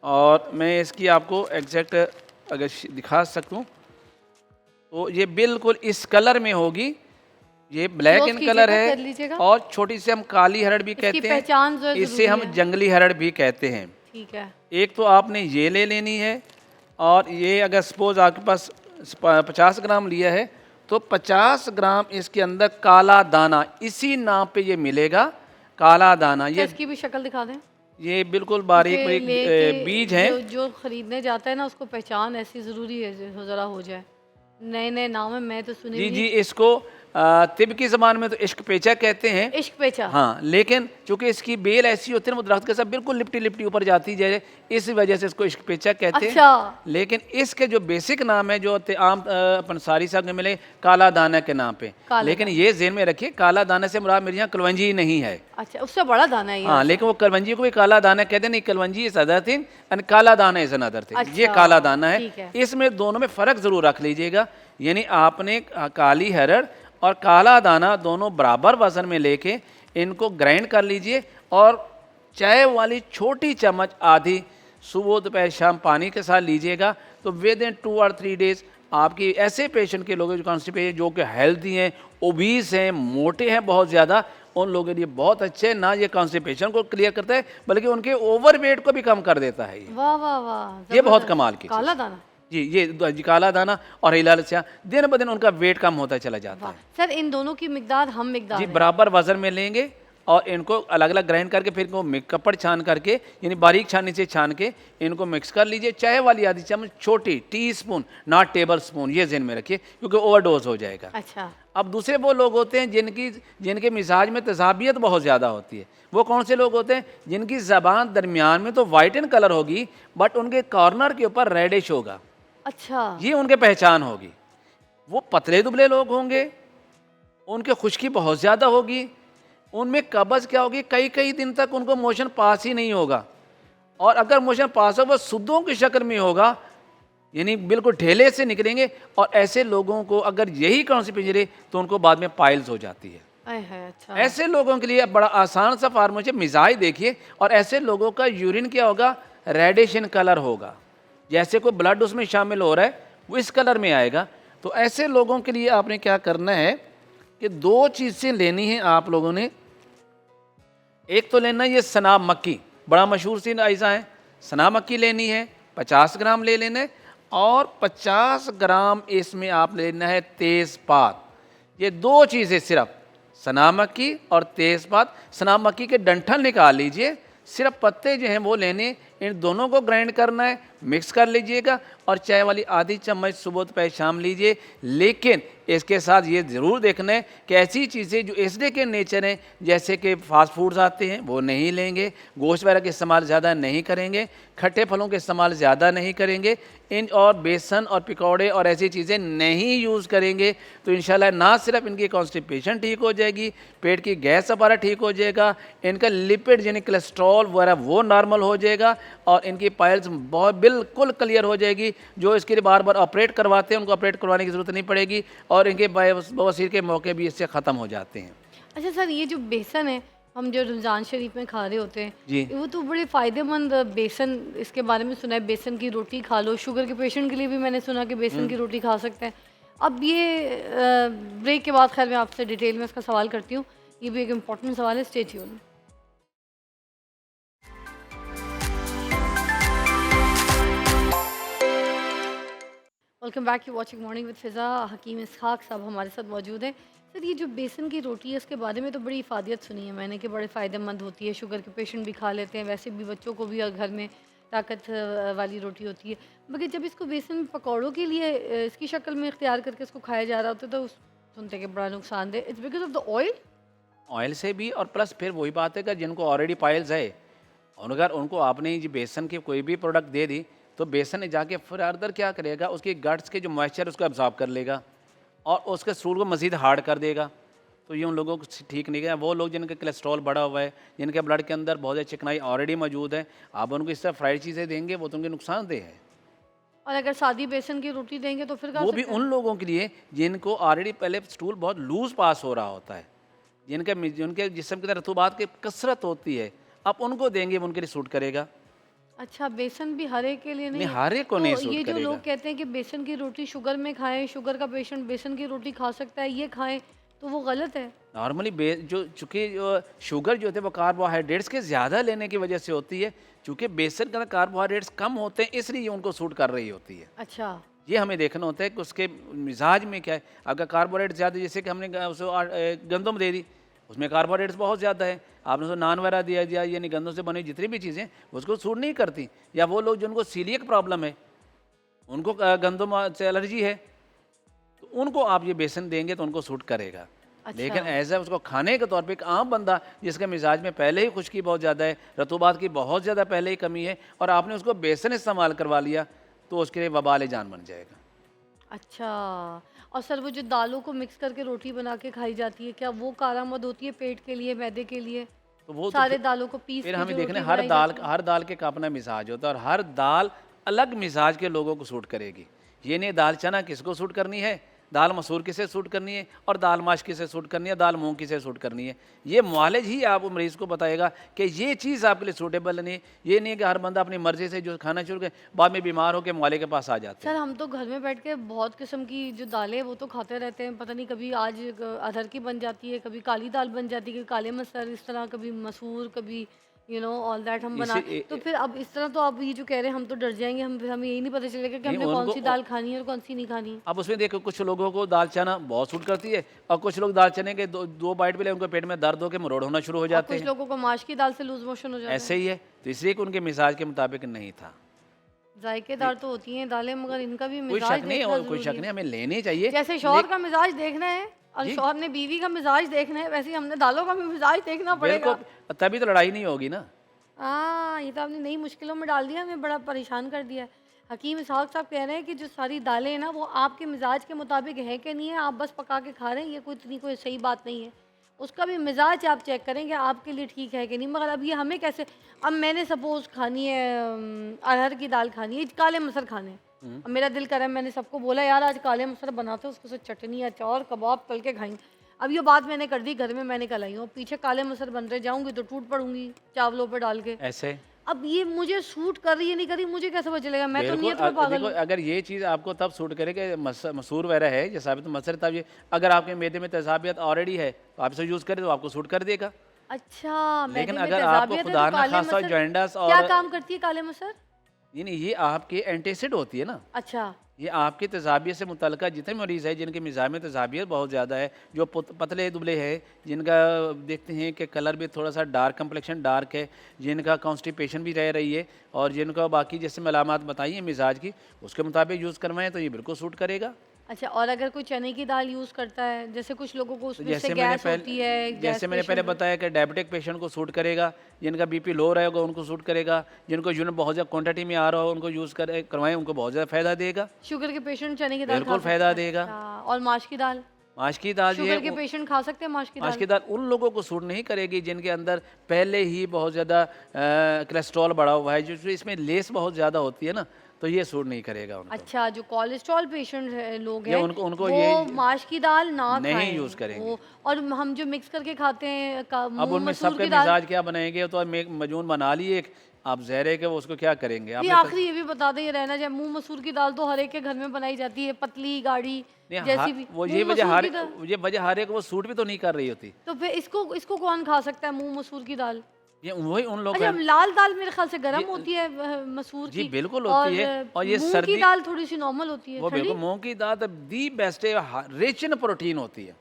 और मैं इसकी आपको एग्जैक्ट अगर दिखा सकूँ तो ये बिल्कुल इस कलर में होगी, ये ब्लैक
क्लोज
एंड कलर
कीजिएगा,
है,
कर लीजिएगा।
और छोटी से हम काली हरड़ भी
इसकी
कहते हैं,
पहचान जो है
इसे
ज़रूरी
हम
है।
जंगली हरड़ भी कहते हैं।
ठीक है।
एक तो आपने ये ले लेनी है, और ये अगर सपोज आपके पास 50 ग्राम लिया है तो 50 ग्राम इसके अंदर काला दाना, इसी नाम पे ये मिलेगा, काला दाना।
अच्छा,
ये
इसकी भी शक्ल दिखा दें।
ये बिल्कुल बारीक
क्योंकि
बारीक
लेके
बीज हैं।
जो खरीदने जाता है ना उसको पहचान ऐसी ज़रूरी है जो ज़रा हो जाए। नए नए नाम है, मैं तो सुनी
जी
भी
जी,
नहीं।
इसको तिब की ज़बान में तो इश्क पेचा कहते हैं।
इश्क पेचा।
हाँ, लेकिन चूंकि इसकी बेल ऐसी होती है ना, वो दरख्त के साथ बिल्कुल लिपटी लिपटी ऊपर जाती जाए, इस वजह से इसको इश्क पेचा कहते हैं।
अच्छा।
लेकिन इसके जो बेसिक नाम है जो आम अपन सारी साहब में मिले, काला दाना के नाम पे।
काला
लेकिन
दाना।
ये ज़हन में रखिए, काला दाना से मुराद मेरे यहाँ कलवंजी नहीं है।
अच्छा, उससे बड़ा दाना है ये।
हाँ, लेकिन वो कलवंजी को भी काला दाना कहते हैं, नहीं, kalonji is other thing and काला दाना इज अनदर थिंग। ये
अच्छा,
काला दाना है।
ठीक है।
इसमें दोनों में फ़र्क ज़रूर रख लीजिएगा, यानी आपने काली हरड़ और काला दाना दोनों बराबर वज़न में लेके इनको ग्राइंड कर लीजिए, और चाय वाली छोटी चम्मच आधी सुबह दोपहर शाम पानी के साथ लीजिएगा। तो विद इन 2 और 3 डेज़ आपकी ऐसे पेशेंट के लोग जो कॉन्स्टिपेशन, जो कि हेल्दी हैं, ओबीस हैं, मोटे हैं बहुत ज़्यादा, उन लोगों के लिए बहुत अच्छे, ना ये कॉन्स्टिपेशन को क्लियर करता है बल्कि उनके ओवरवेट को भी कम कर देता है।
वाह वाह वाह,
ये बहुत
ज़बरदस्त।
कमाल की
काला
चीज़।
दाना।
जी, ये जी, काला दाना और हिलाल स्याह, दिन ब दिन उनका वेट कम होता चला जाता
वाह
है।
सर, इन दोनों की मिकदार हम मिकदार
जी,
है।
बराबर वजन में लेंगे और इनको अलग अलग ग्राइंड करके फिर इनको कपड़ छान करके, यानी बारीक छानी से छान के इनको मिक्स कर लीजिए। चाय वाली आधी चम्मच, छोटी टीस्पून, नॉट टेबल स्पून, ये ज़हन में रखिए क्योंकि ओवरडोज हो जाएगा।
अच्छा।
अब दूसरे वो लोग होते हैं जिनके मिजाज में तजाबियत बहुत ज़्यादा होती है। वो कौन से लोग होते हैं? जिनकी ज़बान दरमियान में तो वाइट इन कलर होगी, बट उनके कॉर्नर के ऊपर रेडिश होगा।
अच्छा।
ये उनके पहचान होगी। वो पतले दुबले लोग होंगे, उनके खुश्की बहुत ज़्यादा होगी, उनमें कब्ज़ क्या होगी, कई कई दिन तक उनको मोशन पास ही नहीं होगा, और अगर मोशन पास हो वो सुद्दों की शक्ल में होगा, यानी बिल्कुल ढेले से निकलेंगे। और ऐसे लोगों को अगर यही कॉन्स्टिपेशन रहे तो उनको बाद में पाइल्स हो जाती है।
अच्छा।
ऐसे लोगों के लिए बड़ा आसान सा फार्मूला, मिजाज देखिए, और ऐसे लोगों का यूरिन क्या होगा, रेडिश इन कलर होगा, जैसे कोई ब्लड उसमें शामिल हो रहा है वो इस कलर में आएगा। तो ऐसे लोगों के लिए आपने क्या करना है कि 2 चीज़ें लेनी है आप लोगों ने। एक तो लेना ये सनाब मक्की, बड़ा मशहूर सी अज़ा है, सनाब मक्की लेनी है, 50 ग्राम ले लेना है, और 50 ग्राम इसमें आप लेना है तेज़पात। ये 2 चीज़ें सिर्फ सना मक्की और तेज़पात। सना मक्की के डंठल निकाल लीजिए, सिर्फ पत्ते जो हैं वो लेने, इन दोनों को ग्राइंड करना है, मिक्स कर लीजिएगा और चाय वाली आधी चम्मच सुबह दोपहर शाम लीजिए। लेकिन इसके साथ ये ज़रूर देखना है कि ऐसी चीज़ें जो एसिडिक के नेचर हैं, जैसे कि फास्ट फूड्स आते हैं वो नहीं लेंगे, गोश्त वगैरह का इस्तेमाल ज़्यादा नहीं करेंगे, खट्टे फलों का इस्तेमाल ज़्यादा नहीं करेंगे, इन और बेसन और पकौड़े और ऐसी चीज़ें नहीं यूज़ करेंगे। तो इंशाल्लाह ना सिर्फ इनकी कॉन्स्टिपेशन ठीक हो जाएगी, पेट की गैस वगैरह ठीक हो जाएगा, इनका लिपिड यानी कोलेस्ट्रॉल वगैरह वो नॉर्मल हो जाएगा और इनकी पाइल्स बहुत बिल्कुल क्लियर हो जाएगी। जो इसके लिए बार बार ऑपरेट करवाते हैं उनको ऑपरेट करवाने की ज़रूरत नहीं पड़ेगी और इनके बवासीर के मौके भी इससे ख़त्म हो जाते हैं।
अच्छा सर, ये जो बेसन है हम जो रमज़ान शरीफ में खा रहे होते हैं,
जी।
वो तो बड़े फ़ायदेमंद बेसन, इसके बारे में सुना है बेसन की रोटी खा लो, शुगर के पेशेंट के लिए भी मैंने सुना कि बेसन की रोटी खा सकते हैं। अब ये ब्रेक के बाद खैर मैं आपसे डिटेल में इसका सवाल करती हूँ, ये भी एक इम्पॉर्टेंट सवाल है, stay tuned. Welcome back, you watching morning with Fiza. Hakeem Ishaq साहब हमारे साथ मौजूद हैं। सर, ये जो बेसन की रोटी है इसके बारे में तो बड़ी इफ़ादियत सुनी है मैंने कि बड़े फ़ायदेमंद होती है, शुगर के पेशेंट भी खा लेते हैं, वैसे भी बच्चों को भी घर में ताकत वाली रोटी होती है। मगर जब इसको बेसन पकौड़ों के लिए इसकी शक्ल में इख्तियार करके इसको खाया जा रहा होता है तो सुनते कि बड़ा नुकसानदेह, it's because of the oil.
Oil से भी और प्लस फिर वही बात है कि जिनको ऑलरेडी पाइल्स है और अगर उनको आपने ये बेसन की कोई भी प्रोडक्ट दे दी तो बेसन जाके फर्दर क्या करेगा, उसकी गट्स के जो मॉइस्चर उसको एब्जॉर्ब कर लेगा और उसके स्टूल को मज़ीद हार्ड कर देगा। तो ये उन लोगों को ठीक नहीं है। वो लोग जिनका कोलेस्ट्रॉल बढ़ा हुआ है, जिनके ब्लड के अंदर बहुत ज़्यादा चिकनाई ऑलरेडी मौजूद है, आप उनको इस तरह फ्राइड चीज़ें देंगे वो तो उनके नुकसानदेह है।
और अगर सादी बेसन की रोटी देंगे तो फिर खा
वो भी
सकते
उन
हैं?
लोगों के लिए जिनको ऑलरेडी पहले स्टूल बहुत लूज पास हो रहा होता है, जिनके जिस्म के अंदर रतूबात की कसरत होती है, आप उनको देंगे वो उनके लिए सूट करेगा।
अच्छा, बेसन भी हर एक के लिए नहीं
नहीं,
है।
हर एक को
तो
नहीं सूट
ये जो
करेगा।
लोग कहते हैं कि बेसन की रोटी शुगर में खाएं, शुगर का पेशेंट बेसन की रोटी खा सकता है, ये खाएं, तो वो गलत है।
नॉर्मली जो चूँकि शुगर जो होते हैं वो कार्बोहाइड्रेट्स के ज़्यादा लेने की वजह से होती है। चूँकि बेसन के अंदर कार्बोहाइड्रेट्स कम होते हैं इसलिए ये उनको सूट कर रही होती है।
अच्छा।
ये हमें देखना होता है कि उसके मिजाज में क्या है। अगर कार्बोहाइड्रेट ज़्यादा, जैसे कि हमने गंदम दे दी, उसमें कार्बोहाइड्रेट्स बहुत ज़्यादा है, आपने उसको नान वगैरह दिया दिया यानी गंदम से बनी जितनी भी चीज़ें उसको सूट नहीं करती। या वो लोग जिनको सीलियक प्रॉब्लम है, उनको गंदम से एलर्जी है, तो उनको आप ये बेसन देंगे तो उनको सूट करेगा।
अच्छा।
लेकिन ऐसा उसको खाने के तौर पे एक आम बंदा जिसके मिजाज में पहले ही खुश्की बहुत ज़्यादा है, रतूबात की बहुत ज़्यादा पहले ही कमी है और आपने उसको बेसन इस्तेमाल करवा लिया तो उसके लिए वबाल जान बन जाएगा।
अच्छा। और सर, वो जो दालों को मिक्स करके रोटी बना के खाई जाती है, क्या वो कारआमद होती है पेट के लिए, मैदे के लिए?
तो वो तो
सारे दालों को पीस
फिर
के
हमें
जो
देखना है,
रोटी बनाई जाती है?
हर दाल के का अपना मिजाज होता है और हर दाल अलग मिजाज के लोगों को सूट करेगी। ये नहीं दाल चना किसको सूट करनी है, दाल मसूर किसे सूट करनी है और दाल माश किसे सूट करनी है, दाल मूंग किसे सूट करनी है। ये मुआलिज ही आप मरीज़ को बताएगा कि ये चीज़ आपके लिए सूटेबल नहीं है। ये नहीं है कि हर बंदा अपनी मर्ज़ी से जो खाना शुरू करे बाद में बीमार होकर मुआले के पास आ जाते हैं।
सर, हम तो घर में बैठ के बहुत किस्म की जो दालें हैं वो तो खाते रहते हैं, पता नहीं कभी आज अरहर की बन जाती है, कभी काली दाल बन जाती है, कभी काले मसर, इस तरह कभी मसूर, कभी ऑल दैट हम बना।
इसी
तो फिर अब इस तरह तो आप ये जो कह रहे हैं हम तो डर जाएंगे, हम फिर हमें यही नहीं पता चलेगा कि
नहीं,
हमने कौन
उनको
सी दाल खानी है और कौन सी नहीं खानी।
अब उसमें देखो कुछ लोगों को दाल चना बहुत सूट करती है और कुछ लोग दाल चने के दो बाइट भी ले उनके पेट में दर्द होकर मरोड़ होना शुरू हो
और
जाते
कुछ
हैं।
लोगों को माश की दाल से लूज मोशन हो जाता
ऐसे ही है, तो इसलिए कि उनके मिजाज के मुताबिक नहीं था।
है। जायकेदार तो होती हैं दालें, मगर इनका भी
कोई
मिजाज
शक नहीं
देखना
और कोई
जरूरी
शक
है।
नहीं, हमें लेनी चाहिए।
जैसे शौहर का मिजाज देखना है और
जी।
शौहर ने बीवी का मिजाज देखना है, वैसे ही हमने दालों का भी मिजाज देखना पड़ेगा।
बिल्कुल, तभी तो लड़ाई नहीं होगी ना।
हाँ, ये तो आपने नई मुश्किलों में डाल दिया, हमें बड़ा परेशान कर दिया है। हकीम इसहाक साहब कह रहे हैं कि जो सारी दालें हैं ना वो आपके मिजाज के मुताबिक है कि नहीं है, आप बस पका के खा रहे हैं, ये कोई इतनी कोई सही बात नहीं है। उसका भी मिजाज आप चेक करें कि आपके लिए ठीक है कि नहीं। मगर अब ये हमें कैसे, अब मैंने सपोज़ खानी है अरहर की दाल खानी है, काले मसर खाने हैं। अब मेरा दिल कर रहा है, मैंने सबको बोला यार आज काले मसर बनाते हैं, उसको से चटनी अचार कबाब तल के खाएंगे। अब ये बात मैंने कर दी, घर में मैंने कल आई हूँ, पीछे काले मसर बन रहे, जाऊँगी तो टूट पड़ूंगी चावलों पर डाल के।
ऐसे
अब ये मुझे सूट कर रही है नहीं कर रही, मुझे कैसे पता चलेगा? मैं तो
बिल्कुल,
नियत में पागल
देखो
हूँ।
अगर ये चीज़ आपको तब सूट करे कि मसूर वगैरह है ये साबित मसर, तब ये अगर आपके मैदे में तेजाबियत ऑलरेडी है तो आप इसे यूज़ करें तो आपको सूट कर देगा।
अच्छा,
लेकिन
मैदे में
अगर आपको
तेजाबियत है
खुदा
तो
ना
काले
खासा
मसर
जॉइंडस
क्या
और
काम करती है काले मसर?
ये नहीं, ये आपकी एंटीसिड होती है ना,
अच्छा।
ये आपकी तजाबियत से मुतल्लिक़ जितने मरीज़ हैं जिनके मिज़ाज में तजाबियत बहुत ज़्यादा है, जो पतले दुबले हैं, जिनका देखते हैं कि कलर भी थोड़ा सा डार्क, कम्प्लेक्शन डार्क है, जिनका कॉन्स्टिपेशन भी रह रही है और जिनका बाकी जैसे अलामात बताई हैं मिज़ाज की, उसके मुताबिक यूज़ करवाएं तो ये बिल्कुल सूट करेगा।
अच्छा, और अगर कोई चने की दाल यूज़ करता है, जैसे कुछ लोगों को
तो
उसमें से गैस होती है, गैस
जैसे मैंने पहले
पेशेंट।
बताया कि डायबिटिक पेशेंट को सूट करेगा, जिनका बीपी लो रहेगा उनको सूट करेगा, जिनको यूरिन बहुत ज़्यादा क्वांटिटी में आ रहा हो उनको यूज़ करवाएं, उनको बहुत ज़्यादा फ़ायदा देगा।
शुगर के पेशेंट चने की दाल खा
बिल्कुल
सकते
फ़ायदा
हैं?
देगा।
अच्छा, और माश की दाल?
माश की दाल ये
शुगर के पेशेंट खा सकते हैं माश की
माश
दाल?
की दाल उन लोगों को सूट नहीं करेगी जिनके अंदर पहले ही बहुत ज़्यादा कोलेस्ट्रॉल बढ़ा हुआ है, जो इसमें लेस बहुत ज़्यादा होती है ना, तो ये सूट नहीं करेगा उनको।
अच्छा, जो कोलेस्ट्रॉल पेशेंट लोग
ये
हैं
उनको उनको
वो
ये
माश की दाल ना
नहीं
खाएं।
यूज़ करेंगे।
वो और हम जो मिक्स करके खाते हैं
अब
मूंग
उनमें
मसूर
सबके
की दाल।
मिजाज क्या बनाएंगे, तो अब मजून बना लिए एक, आप ज़हरे के वो उसको क्या करेंगे
ये
आपने
आखिरी ये भी बता दें, ये रहना चाहिए, मूंग मसूर की दाल तो हर एक के घर में बनाई जाती है, पतली गाढ़ी
नहीं
जैसी भी।
वो
मूंग मसूर की दाल
ये वजह हारे को वो सूट भी तो नहीं कर रही होती।
तो फिर इसको इसको कौन खा सकता है, मूंग मसूर की दाल?
ये वही उन लोग
अच्छा,
हैं।
लाल दाल मेरे ख्याल से गर्म
ये
होती है मसूर
जी
की।
बिल्कुल होती है, और ये
मूंग की
सर्दी
दाल थोड़ी सी नॉर्मल होती है,
वो
ठंडी।
बिल्कुल मूंग की दाल दी बेस्ट है, रिच इन प्रोटीन होती है।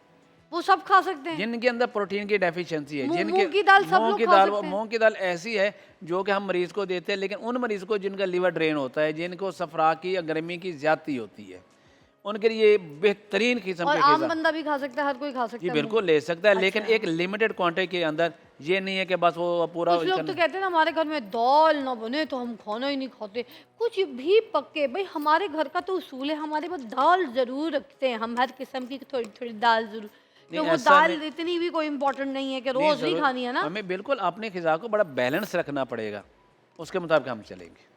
वो सब खा सकते हैं?
जिनके अंदर प्रोटीन की डेफिशिएंसी है, जिनके
मूंग की दाल सब लोग खा सकते हैं?
मूंग की दाल ऐसी है जो कि हम मरीज को देते हैं, लेकिन उन मरीज को जिनका लिवर ड्रेन होता है, जिनको सफरा की या गर्मी की ज्यादती होती है, उनके लिए बेहतरीन किस्म
और
के
आम
ग़िज़ा।
बंदा भी खा सकता है, हर कोई खा सकता
जी
है
बिल्कुल ले सकता है, लेकिन
अच्छा।
एक लिमिटेड क्वांटिटी के अंदर। ये नहीं है कि बस वो पूरा
कुछ लोग तो कहते हैं ना, हमारे घर में दाल ना बने तो हम खाना ही नहीं खाते, कुछ भी पक्के। भाई हमारे घर का तो उसूल है, हमारे पास दाल जरूर रखते हैं, हम हर किस्म की थोड़ी थोड़ी दाल जरूर।
नहीं
तो वो
ऐसा
दाल
नहीं,
इतनी भी कोई इम्पोर्टेंट नहीं है कि
नहीं
रोज नहीं
ज़रूर,
खानी है ना।
हमें बिल्कुल अपने ग़िज़ा को बड़ा बैलेंस रखना पड़ेगा, उसके मुताबिक हम चलेंगे।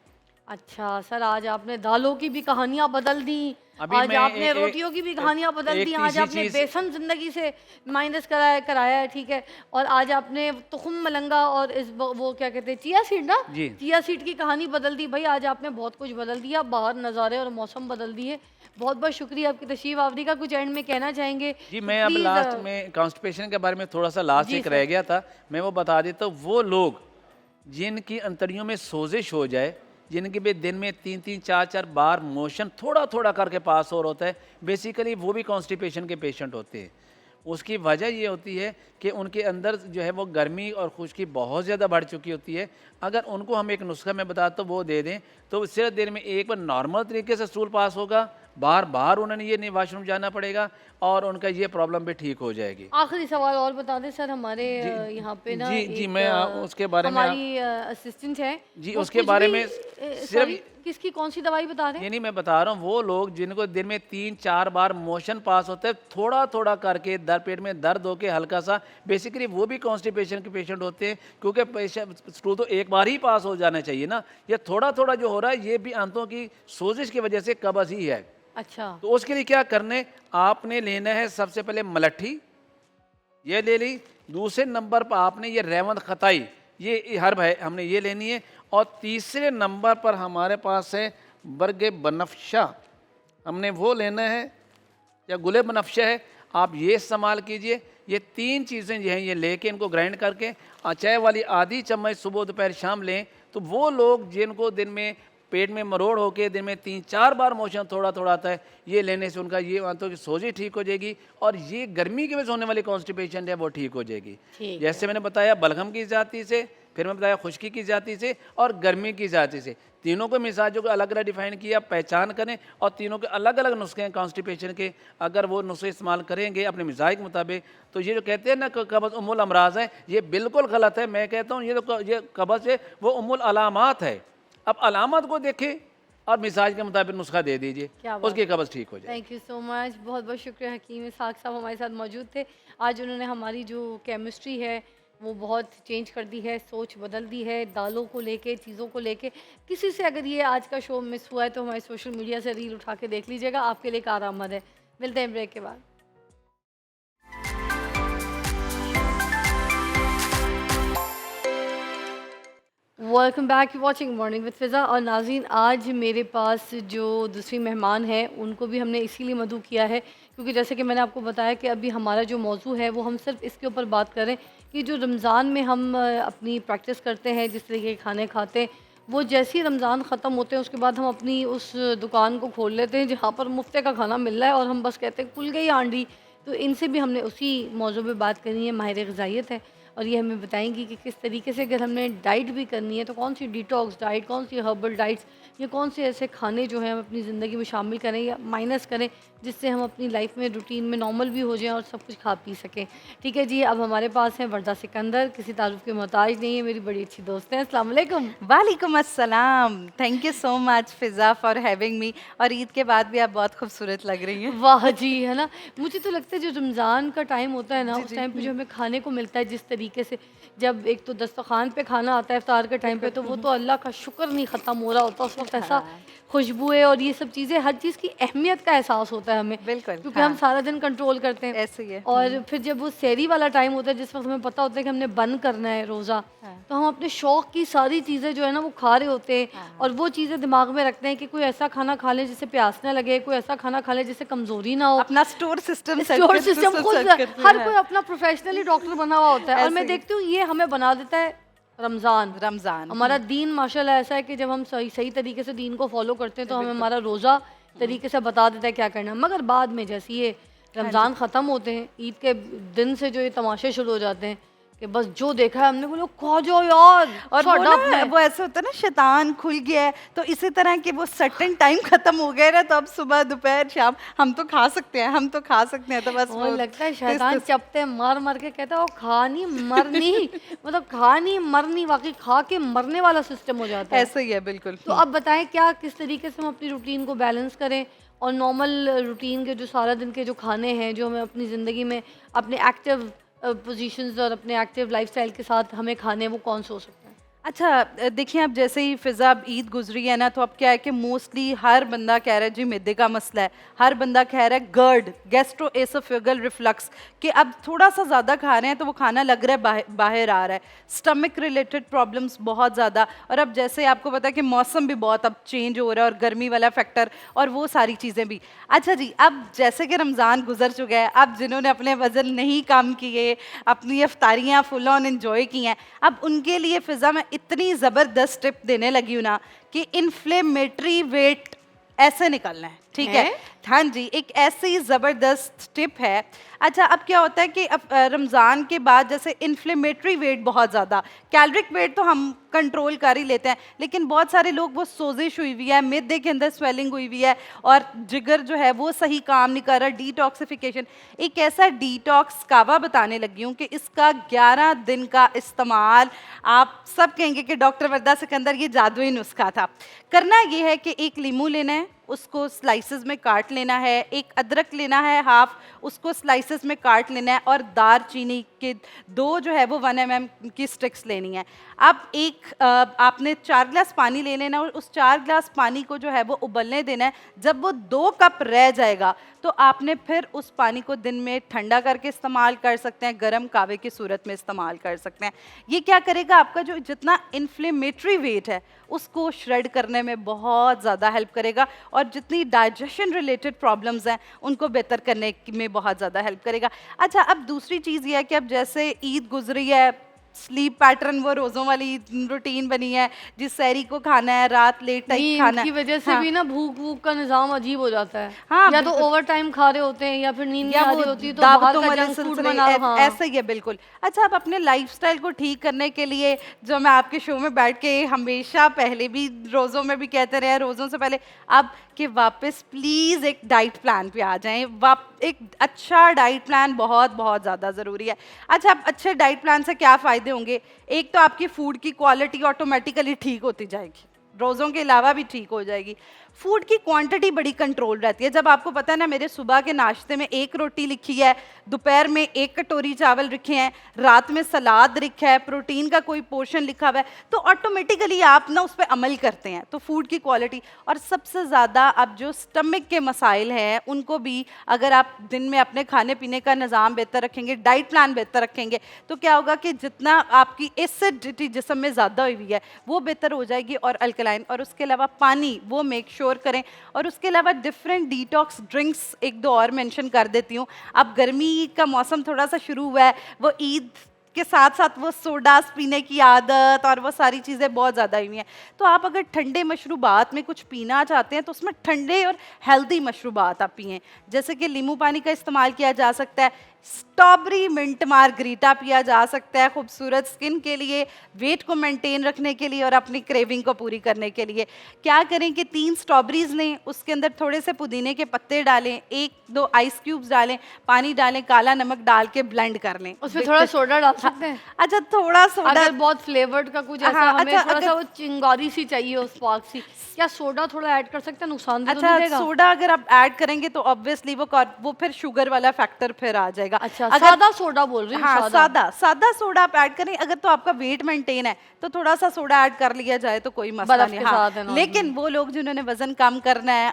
अच्छा सर, आज आपने दालों की भी कहानियां बदल दी,
अभी
आज
मैं
आपने रोटियों की भी कहानियां बदल दी, आज आपने बेसन जिंदगी से माइनस कराया है, ठीक है। और आज आपने तुखम मलंगा और वो क्या कहते हैं, चिया सीड ना,
जी
चिया सीड की कहानी बदल दी। भाई आज आपने बहुत कुछ बदल दिया, बाहर नज़ारे और मौसम बदल दिए। बहुत बहुत शुक्रिया आपकी तशरीफ आवरी का। कुछ एंड में कहना चाहेंगे?
जी
तो
मैं अब
प्लीज़
लास्ट में कॉन्स्टिपेशन के बारे में थोड़ा सा लास्ट
जी
एक
सर।
रह गया था, मैं वो बता देता हूँ। वो लोग जिनकी अंतड़ियों में सोजिश हो जाए, जिनके भी दिन में 3-3 4-4 बार मोशन थोड़ा थोड़ा करके पास हो होता है, बेसिकली वो भी कॉन्स्टिपेशन के पेशेंट होते हैं। उसकी वजह ये होती है कि उनके अंदर जो है वो गर्मी और खुश्की बहुत ज़्यादा बढ़ चुकी होती है। अगर उनको हम एक नुस्खा मैं बताता हूँ वो दे दें, तो सिर्फ देर में एक बार नॉर्मल तरीके से स्टूल पास होगा, बार बार उन्होंने ये नहीं वॉशरूम जाना पड़ेगा, और उनका ये प्रॉब्लम भी ठीक हो जाएगी।
आखिरी सवाल और बता दें सर, हमारे यहाँ पे ना
जी जी
एक
मैं उसके बारे में
हमारी असिस्टेंट है,
जी
वो
उसके
कुछ
बारे
भी
में
सॉरी,
सिर्फ
किसकी कौन सी दवाई बता रहे
ये
हैं?
नहीं मैं बता रहा हूँ, वो लोग जिनको दिन में 3-4 बार मोशन पास होता है थोड़ा थोड़ा करके, दर पेट में दर्द होके हल्का सा, बेसिकली वो भी कॉन्स्टिपेशन के पेशेंट होते हैं, क्योंकि पेशेंट स्टूल तो एक बार ही पास हो जाना चाहिए ना। ये थोड़ा थोड़ा जो हो रहा है ये भी आंतों की सोजिश की वजह से कब्ज़ ही है।
अच्छा,
तो उसके लिए क्या करने, आपने लेना है सबसे पहले मलट्ठी, ये ले ली। दूसरे नंबर पर आपने ये रेवंत खताई, ये हर्ब है, हमने ये लेनी है। और तीसरे नंबर पर हमारे पास है बरगे बनफ्शा, हमने वो लेना है, या गुले बनफ्शा है, आप ये इस्तेमाल कीजिए। ये 3 चीज़ें जो हैं ये लेके इनको ग्राइंड करके चाय वाली आधी चम्मच सुबह दोपहर शाम लें, तो वो लोग जिनको दिन में पेट में मरोड़ होके दिन में 3-4 बार मोशन थोड़ा थोड़ा आता है, ये लेने से उनका ये आंतों की सोजी ठीक हो जाएगी, और ये गर्मी की वजह से होने वाली कॉन्स्टिपेशन है वो ठीक हो जाएगी।
ठीक
जैसे मैंने बताया बलगम की जाति से, फिर मैं बताया खुश्की की जाति से और गर्मी की जाति से, तीनों को मिजाजों को अलग अलग डिफाइन किया, पहचान करें, और तीनों के अलग अलग नुस्खे हैं कॉन्स्टिपेशन के। अगर वो नुस्खे इस्तेमाल करेंगे अपने मिजाज के मुताबिक, तो ये जो कहते हैं ना कब्ज़ उम्मुल अमराज है, ये बिल्कुल गलत है। मैं कहता हूँ ये कब्ज़ है वो उम्मुल अलामात है। अब अलामत को देखें और मिजाज के मुताबिक नुस्खा दे दीजिए, उसकी कब्ज़ ठीक हो जाए।
थैंक यू सो मच, बहुत बहुत शुक्रिया। हकीम इसहाक साहब हमारे साथ मौजूद थे। आज उन्होंने हमारी जो केमिस्ट्री है वो बहुत चेंज कर दी है, सोच बदल दी है, दालों को लेके, चीज़ों को लेके। किसी से अगर ये आज का शो मिस हुआ है तो हमारे सोशल मीडिया से रील उठा के देख लीजिएगा, आपके लिए कारआमद है। मिलते हैं ब्रेक के बाद। Welcome back, watching morning with Fiza. और नाज़रीन, आज मेरे पास जो दूसरी मेहमान है उनको भी हमने इसीलिए मदऊ किया है क्योंकि जैसे कि मैंने आपको बताया कि अभी हमारा जो मौजू है वो हम सिर्फ इसके ऊपर बात करें कि जो रमज़ान में हम अपनी प्रैक्टिस करते हैं, जिस तरीके के खाने खाते हैं, वो जैसे ही रमज़ान ख़त्म होते हैं उसके बाद हम अपनी उस दुकान को खोल लेते हैं जहाँ पर मुफ्त का खाना मिल रहा है और हम बस कहते हैं खुल गई आंडी। तो इनसे भी हमने उसी मौज़ू पे बात करनी है, माहिर ग़िज़ाइयत है और ये हमें बताएंगी कि किस तरीके से अगर हमने डाइट भी करनी है तो कौन सी डिटॉक्स डाइट, कौन सी हर्बल डाइट्स या कौन से ऐसे खाने जो हैं हम अपनी ज़िंदगी में शामिल करें या माइनस करें जिससे हम अपनी लाइफ में रूटीन में नॉर्मल भी हो जाएं और सब कुछ खा पी सकें। ठीक है जी, अब हमारे पास हैं वरदा सिकंदर, किसी तारुफ के मोहताज नहीं है, मेरी बड़ी अच्छी दोस्त हैं। अस्सलाम वालेकुम।
वालेकुम अस्सलाम। Thank you so much Fiza for having me. और ईद के बाद भी आप बहुत खूबसूरत लग रही हैं।
वाह जी, है ना? मुझे तो लगता है जो रमज़ान का टाइम होता है ना,
जी
उस
जी।
टाइम पे जो हमें खाने को मिलता है जिस तरीके से, जब एक तो दस्तरखान पे खाना आता है इफ्तार के टाइम पे, तो वो तो अल्लाह का शुक्र नहीं ख़त्म हो रहा होता उस वक्त। ऐसा
हाँ।
खुशबुएं और ये सब चीज़ें, हर चीज़ की अहमियत का एहसास होता है हमें,
बिल्कुल,
क्योंकि
हाँ।
हम सारा दिन कंट्रोल करते हैं।
ऐसे ही है।
और फिर जब वो सहरी वाला टाइम होता है जिस वक्त हमें पता होता है कि हमने बंद करना है रोज़ा,
हाँ।
तो हम अपने शौक़ की सारी चीज़ें जो है ना वो खा रहे होते हैं
हाँ।
और वो चीज़ें दिमाग में रखते हैं कि कोई ऐसा खाना खा लें जिससे प्यास ना लगे, कोई ऐसा खाना खा लें जिससे कमज़ोरी ना हो।
अपना स्टोर सिस्टम
स्टोर सिस्टम खुद हर कोई अपना प्रोफेशनली डॉक्टर बना हुआ होता है और मैं
ऐसे ही।
देखती हूँ ये हमें बना देता है रमज़ान।
रमज़ान
हमारा दीन माशाल्लाह ऐसा है कि जब हम सही सही तरीके से दीन को फॉलो करते हैं तो हमें हमारा रोज़ा तरीके से बता देता है क्या करना है। मगर बाद में जैसे ये रमज़ान ख़त्म होते हैं, ईद के दिन से जो ये तमाशे शुरू हो जाते हैं कि बस जो देखा है हमने बोलो खा जाओ यार।
और वो
shut up
ना
man।
वो ऐसा होता है ना, शैतान खुल गया है, तो इसी तरह के वो सर्टेन टाइम खत्म हो गए ना, तो अब सुबह दोपहर शाम हम तो खा सकते हैं, हम तो खा सकते हैं। तो बस
और
वो
लगता है शैतान चपते मार मार के कहता है वो खानी मरनी मतलब खानी मरनी, वाकई खा के मरने वाला सिस्टम हो जाता है।
ऐसे ही है बिल्कुल।
तो अब बताएं क्या किस तरीके से हम अपनी रूटीन को बैलेंस करें और नॉर्मल रूटीन के जो सारा दिन के जो खाने हैं जो हमें अपनी ज़िंदगी में अपने एक्टिव पोजीशंस और अपने एक्टिव लाइफस्टाइल के साथ हमें खाने हैं वो कौन से हो सकते हैं?
अच्छा, देखिए अब जैसे ही फिज़ा अब ईद गुजरी है ना, तो अब क्या है कि मोस्टली हर बंदा कह रहा है जी मैदे का मसला है, हर बंदा कह रहा है गर्ड गैस्ट्रोएसोफेगल रिफ्लक्स, कि अब थोड़ा सा ज़्यादा खा रहे हैं तो वो खाना लग रहा है बाहर आ रहा है, स्टमक रिलेटेड प्रॉब्लम्स बहुत ज़्यादा। और अब जैसे आपको पता है कि मौसम भी बहुत अब चेंज हो रहा है और गर्मी वाला फैक्टर और वो सारी चीज़ें भी। अच्छा जी, अब जैसे कि रमज़ान गुजर चुका है, अब जिन्होंने अपने वज़न नहीं कम किए, अपनी इफ्तारियाँ फुल ऑन एंजॉय की हैं, अब उनके लिए फिज़ा मैं इतनी ज़बरदस्त टिप देने लगी हूँ ना कि इन्फ्लेमेटरी वेट ऐसे निकलना है। ठीक है? हाँ जी, एक ऐसी ज़बरदस्त टिप है। अच्छा, अब क्या होता है कि अब रमज़ान के बाद जैसे इन्फ्लेमेटरी वेट बहुत ज़्यादा, कैलोरिक वेट तो हम कंट्रोल कर ही लेते हैं, लेकिन बहुत सारे लोग वो सोजिश हुई हुई है, मैदे के अंदर स्वेलिंग हुई हुई है और जिगर जो है वो सही काम नहीं कर रहा। डिटॉक्सिफिकेशन, एक ऐसा डिटॉक्स कावा बताने लगी हूँ कि इसका 11 दिन का इस्तेमाल, आप सब कहेंगे कि डॉक्टर वरदा सिकंदर ये जादुई नुस्खा था। करना ये है कि एक लीमू लेना है, उसको स्लाइसेस में काट लेना है, एक अदरक लेना है हाफ, उसको स्लाइसेस में काट लेना है, और दारचीनी के 2 जो है वो 1 mm की स्टिक्स लेनी है। अब आपने 4 गिलास पानी ले लेना और उस 4 गिलास पानी को जो है वो उबलने देना है। जब वो 2 कप रह जाएगा तो आपने फिर उस पानी को दिन में ठंडा करके इस्तेमाल कर सकते हैं, गर्म कावे की सूरत में इस्तेमाल कर सकते हैं। ये क्या करेगा, आपका जो जितना इन्फ्लेमेटरी वेट है उसको श्रेड करने में बहुत ज़्यादा हेल्प करेगा और जितनी डाइजेशन रिलेटेड प्रॉब्लम्स हैं उनको बेहतर करने में बहुत ज़्यादा हेल्प करेगा। अच्छा, अब दूसरी चीज़ ये है कि अब जैसे ईद गुजरी है, स्लीप पैटर्न वो रोज़ों वाली रूटीन बनी है, जिस सहरी को खाना है, रात लेट टाइम खाना है,
की वजह से भी ना भूख वूख का निज़ाम अजीब हो जाता है।
हाँ,
या तो ओवर टाइम खा रहे होते हैं या फिर नींद नहीं
या
आ
वो
रही होती है तो बाहर
दावतों
का
वाले
जंक फूड
सिलसिले,
बना। हाँ।
ऐसा ही है बिल्कुल। अच्छा, अब अपने लाइफस्टाइल को ठीक करने के लिए, जो मैं आपके शो में बैठ के हमेशा पहले भी रोज़ों में भी कहते रहे, रोज़ों से पहले, अब कि वापस प्लीज़ एक डाइट प्लान पे आ जाएं। एक अच्छा डाइट प्लान बहुत बहुत ज़्यादा ज़रूरी है। अच्छा, अब अच्छे डाइट प्लान से क्या फ़ायदे होंगे? एक तो आपकी फूड की क्वालिटी ऑटोमेटिकली ठीक होती जाएगी, रोज़ों के अलावा भी ठीक हो जाएगी। फूड की क्वांटिटी बड़ी कंट्रोल रहती है। जब आपको पता है ना, मेरे सुबह के नाश्ते में 1 रोटी लिखी है, दोपहर में 1 कटोरी चावल रखे हैं, रात में सलाद लिखा है, प्रोटीन का कोई पोर्शन लिखा हुआ है, तो ऑटोमेटिकली आप ना उस पर अमल करते हैं। तो फूड की क्वालिटी, और सबसे ज़्यादा अब जो स्टमक के मसाइल हैं उनको भी अगर आप दिन में अपने खाने पीने का निज़ाम बेहतर रखेंगे, डाइट प्लान बेहतर रखेंगे, तो क्या होगा कि जितना आपकी एसिडिटी जिस्म में ज़्यादा हुई है वो बेहतर हो जाएगी, और अल्कलाइन, और उसके अलावा पानी वो मेक श्योर करें। और उसके अलावा डिफरेंट डिटॉक्स ड्रिंक्स 1-2 और मेंशन कर देती हूँ। अब गर्मी का मौसम थोड़ा सा शुरू हुआ है, वो ईद के साथ साथ वो सोडास पीने की आदत और वो सारी चीज़ें बहुत ज़्यादा हुई हैं। तो आप अगर ठंडे मशरूबात में कुछ पीना चाहते हैं तो उसमें ठंडे और हेल्दी मशरूबात आप पिएँ, जैसे कि नींबू पानी का इस्तेमाल किया जा सकता है, स्ट्रॉबेरी मिंट मार्गरीटा पिया जा सकता है खूबसूरत स्किन के लिए, वेट को मेंटेन रखने के लिए और अपनी क्रेविंग को पूरी करने के लिए। क्या करें कि 3 स्ट्रॉबेरीज लें, उसके अंदर थोड़े से पुदीने के पत्ते डालें, 1-2 आइस क्यूब्स डालें, पानी डालें, काला नमक डाल के ब्लेंड कर लें।
उसमें थोड़ा सोडा डाल सकते हैं?
अच्छा, थोड़ा सोडा
अगर बहुत फ्लेवर्ड का कुछ ऐसा
हाँ,
हमें
अच्छा,
थोड़ा सा
अगर
वो चिंगारी सी चाहिए हो, स्पार्क सी, क्या सोडा थोड़ा ऐड कर सकते हैं? नुकसान भी तो नहीं
अच्छा,
देगा?
सोडा अगर आप ऐड करेंगे तो ऑब्वियसली वो फिर शुगर वाला फैक्टर फिर आ जाएगा।
अच्छा,
अगर
सादा सोडा बोल रही हूँ,
हाँ,
सादा।
सादा सोडा आप ऐड करें। अगर तो आपका वेट मेंटेन है तो थोड़ा सा सोडा ऐड कर लिया जाए तो कोई मसला
बर्फ
नहीं।
के
हाँ,
साथ है
लेकिन
नॉर्मल।
वो लोग जिन्होंने वजन कम करना है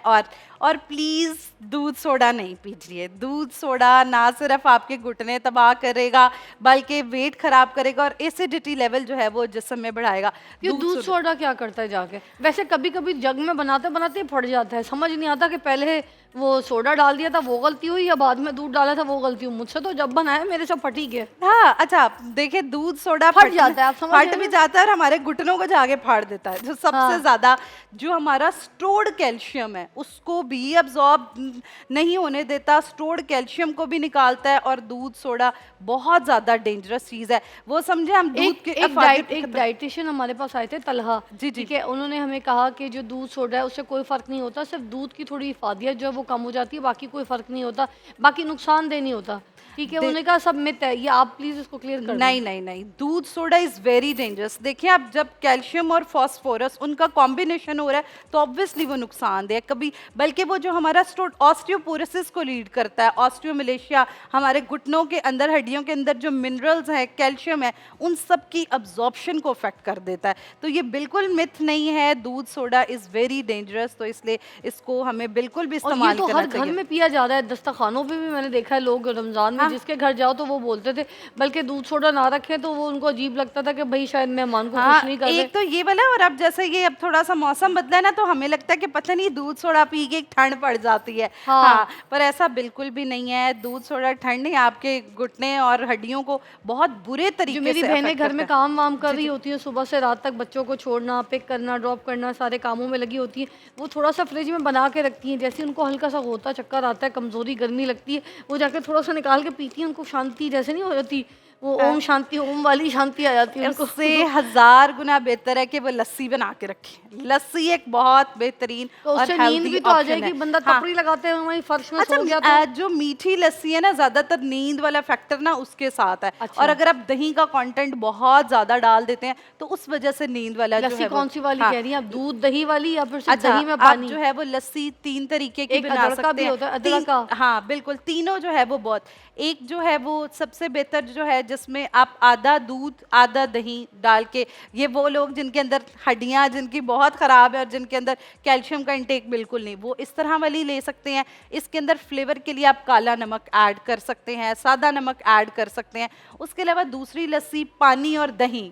और प्लीज दूध सोडा नहीं पीजिए। दूध सोडा ना सिर्फ आपके घुटने तबाह करेगा बल्कि वेट खराब करेगा और एसिडिटी लेवल जो है वो जिस्म में बढ़ाएगा।
ये दूध सोडा क्या करता है जाके? वैसे कभी कभी जग में बनाते बनाते ही फट जाता है, समझ नहीं आता कि पहले वो सोडा डाल दिया था वो गलती हुई या बाद में दूध डाला था वो गलती हुई। मुझसे तो जब बनाया मेरे से फट ही गया।
हाँ, अच्छा, देखिए दूध सोडा
फट जाता है, आप समझ
फट
रहे
भी
हैं?
जाता है और हमारे घुटनों को जाके फाड़ देता है। जो सबसे
हाँ।
ज्यादा जो हमारा स्टोर्ड कैल्शियम है उसको भी अब्सॉर्ब नहीं होने देता, स्टोर्ड कैल्शियम को भी निकालता है। और दूध सोडा बहुत ज्यादा डेंजरस चीज है। वो समझे हम दूध के
एक डाइटिशियन हमारे पास आए थे, तलहा
जी, जी।
ठीक है, उन्होंने हमें कहा कि जो दूध सोडा है उससे कोई फर्क नहीं होता, सिर्फ दूध की थोड़ी इफादियत जो है वो कम हो जाती है, बाकी कोई फर्क नहीं होता, बाकी नुकसानदेह नहीं होता। ठीक है, उन्होंने कहा सब मिथ है, ये आप प्लीज इसको क्लियर कर
नहीं, नहीं, नहीं, दूध सोडा इज वेरी डेंजरस। देखिए, आप जब कैल्शियम और फास्फोरस उनका कॉम्बिनेशन हो रहा है तो ऑब्वियसली वो नुकसानदेह है। कभी बल्कि वो जो हमारा स्टोर ऑस्टियोपोरोसिस को लीड करता है, ऑस्टियोमलेशिया, हमारे घुटनों के अंदर, हड्डियों के अंदर जो मिनरल्स हैं, कैल्शियम है, उन सब की अब्जॉर्प्शन को अफेक्ट कर देता है। तो ये बिल्कुल मिथ नहीं है, दूध सोडा इज वेरी डेंजरस। तो इसलिए इसको हमें बिल्कुल भी
और ये
इस्तेमाल
तो
करना
हर घर
चाहिए।
में पिया जा रहा है, दस्तरखानों पे भी मैंने देखा है, लोग रमजान में जिसके घर जाओ तो वो बोलते थे, बल्कि दूध सोडा ना रखे तो वो उनको अजीब लगता था कि भाई शायद मेहमान को
हाँ,
खुश नहीं कर रहे।
एक तो ये वाला। और अब जैसे ये अब थोड़ा सा मौसम बदला है ना तो हमें लगता है कि पता नहीं दूध सोडा पी के एक ठंड पड़ जाती है।
हाँ।
हाँ, पर ऐसा बिल्कुल भी नहीं है। दूध सोडा ठंड नहीं, आपके घुटने और हड्डियों को बहुत बुरे
जो
तरीके
मेरी
से
बहनें
अफेक्ट
घर में
करता है।
काम वाम कर रही होती हैं, सुबह से रात तक बच्चों को छोड़ना, पिक करना, ड्रॉप करना, सारे कामों में लगी होती हैं, वो थोड़ा सा फ्रिज में बना के रखती हैं। जैसे उनको हल्का सा होता चक्कर आता है, कमजोरी गर्मी लगती है, वो जाके थोड़ा सा निकाल के पीती हैं, उनको शांति जैसे नहीं हो जाती, वो ओम शांति ओम वाली शांति आ जाती है उनको।
उससे 1000 गुना बेहतर है कि वो लस्सी बना के रखें। लस्सी एक बहुत बेहतरीन
तो
और
उससे नींद
हेल्दी
भी तो आ
ऑप्शन
जाएगी,
है।
बंदा
हाँ।
तपड़ी लगाते हैं वहीं फर्श में
अच्छा,
सो गया तो।
जो मीठी लस्सी है ना, ज्यादातर नींद वाला फैक्टर ना उसके साथ है।
अच्छा।
और अगर आप दही का कंटेंट बहुत ज्यादा डाल देते हैं तो उस वजह से नींद वाला जो
लस्सी
है वो।
कौन सी वाली
हाँ।
कह रही हैं आप? दूध दही वाली या फिर सिर्फ
अच्छा,
दही में
आप
पानी?
जो है वो लस्सी 3 तरीके की
एक
बना
अदरक का
सकते
भी
हैं।
होता है, अदरक का।
हाँ, बिल्कुल, तीनों जो है वो बहुत। एक जो है वो सबसे बेहतर जो है जिसमें आप आधा दूध आधा दही डाल के, ये वो लोग जिनके अंदर हड्डियां जिनकी बहुत ख़राब है और जिनके अंदर कैल्शियम का इंटेक बिल्कुल नहीं, वो इस तरह वाली ले सकते हैं। इसके अंदर फ्लेवर के लिए आप काला नमक ऐड कर सकते हैं, सादा नमक ऐड कर सकते हैं। उसके अलावा दूसरी लस्सी पानी और दही,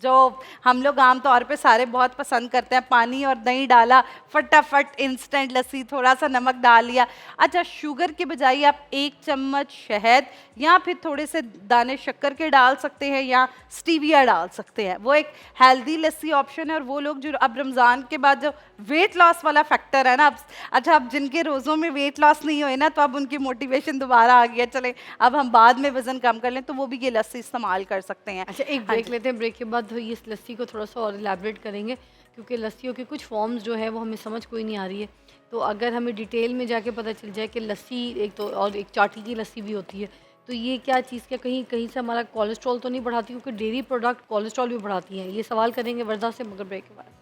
जो हम लोग आम तौर पे सारे बहुत पसंद करते हैं, पानी और दही डाला, फटाफट इंस्टेंट लस्सी, थोड़ा सा नमक डाल लिया। अच्छा, शुगर के बजाय आप 1 चम्मच शहद या फिर थोड़े से दाने शक्कर के डाल सकते हैं या स्टीविया डाल सकते हैं। वो एक हेल्दी लस्सी ऑप्शन है। और वो लोग जो अब रमज़ान के बाद जो वेट लॉस वाला फैक्टर है ना, अब अच्छा, अब जिनके रोज़ों में वेट लॉस नहीं हुए ना तो अब उनकी मोटिवेशन दोबारा आ गया, चले अब हम बाद में वज़न कम कर लें, तो वो भी ये लस्सी इस्तेमाल कर सकते हैं।
अच्छा, एक ब्रेक लेते हैं, ब्रेक के बाद तो इस लस्सी को थोड़ा सा और इलेबरेट करेंगे, क्योंकि लस्सियों की कुछ फॉर्म्स जो है वो हमें समझ कोई नहीं आ रही है। तो अगर हमें डिटेल में जाके पता चल जाए कि लस्सी एक तो और एक चाटी की लस्सी भी होती है, तो ये क्या चीज़ क्या कहीं कहीं से हमारा कोलेस्ट्रॉल तो नहीं बढ़ाती? क्योंकि डेयरी प्रोडक्ट कोलेस्ट्रॉल भी बढ़ाती हैं। ये सवाल करेंगे वर्दा से, मगर ब्रेक के बाद।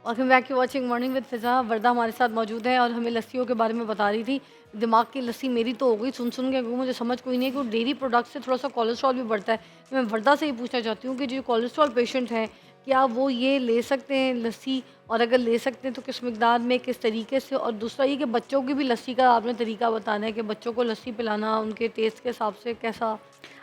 Welcome back to watching morning with Fiza. Warda हमारे साथ मौजूद है और हमें लस्सियों के बारे में बता रही थी। दिमाग की लस्सी मेरी तो हो गई सुन सुन के, क्योंकि मुझे समझ कोई नहीं है कि डेयरी प्रोडक्ट से थोड़ा सा कोलेस्ट्रॉल भी बढ़ता है। तो मैं वर्दा से ये पूछना चाहती हूँ कि जो कोलेस्ट्रॉल पेशेंट हैं, क्या वो ये ले सकते हैं लस्सी, और अगर ले सकते हैं तो किस मिकदार में, किस तरीके से? और दूसरा ये कि बच्चों की भी लस्सी का आपने तरीका बताना है कि बच्चों को लस्सी पिलाना उनके टेस्ट के हिसाब से कैसा?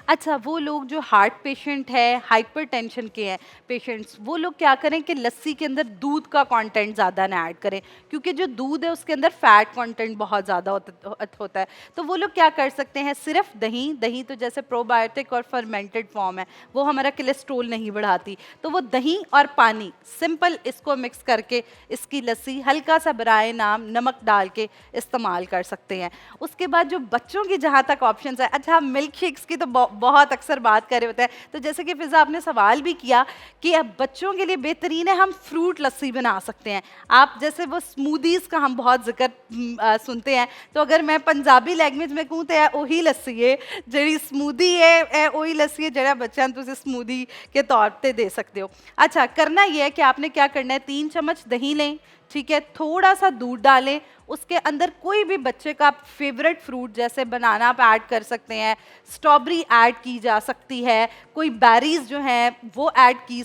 अच्छा, वो लोग जो हार्ट पेशेंट है, हाइपरटेंशन के हैं पेशेंट्स, वो लोग क्या करें कि लस्सी के अंदर दूध का कंटेंट ज़्यादा ना ऐड करें, क्योंकि जो दूध है उसके अंदर फैट कंटेंट बहुत ज़्यादा होता है। तो वो लोग क्या कर सकते हैं, सिर्फ दही, दही तो जैसे प्रोबायोटिक और फर्मेंटेड फॉर्म है, वो हमारा कोलेस्ट्रोल नहीं बढ़ाती, तो वो दही और पानी सिंपल इसको मिक्स करके इसकी लस्सी हल्का सा बराए नाम नमक डाल के इस्तेमाल कर सकते हैं। उसके बाद जो बच्चों की जहाँ तक ऑप्शन है, अच्छा हम मिल्क शेक्स की तो बहुत अक्सर बात कर रहे होते हैं, तो जैसे कि फिजा आपने सवाल भी किया कि अब बच्चों के लिए बेहतरीन है हम फ्रूट लस्सी बना सकते हैं। आप जैसे वो स्मूदीज़ का हम बहुत जिक्र सुनते हैं, तो अगर मैं पंजाबी लैंग्वेज में कहूँ तो है वही लस्सी है जी स्मूदी है वही लस्सी है जरा बच्चा तुम स्मूदी के तौर पे दे सकते हो। अच्छा, करना ये है कि आपने क्या करना है, 3 चम्मच दही लें, ठीक है, थोड़ा सा दूध डालें, उसके अंदर कोई भी बच्चे का फेवरेट फ्रूट जैसे बनाना आप ऐड कर सकते हैं, स्ट्रॉबेरी ऐड की जा सकती है, कोई बेरीज जो हैं वो ऐड की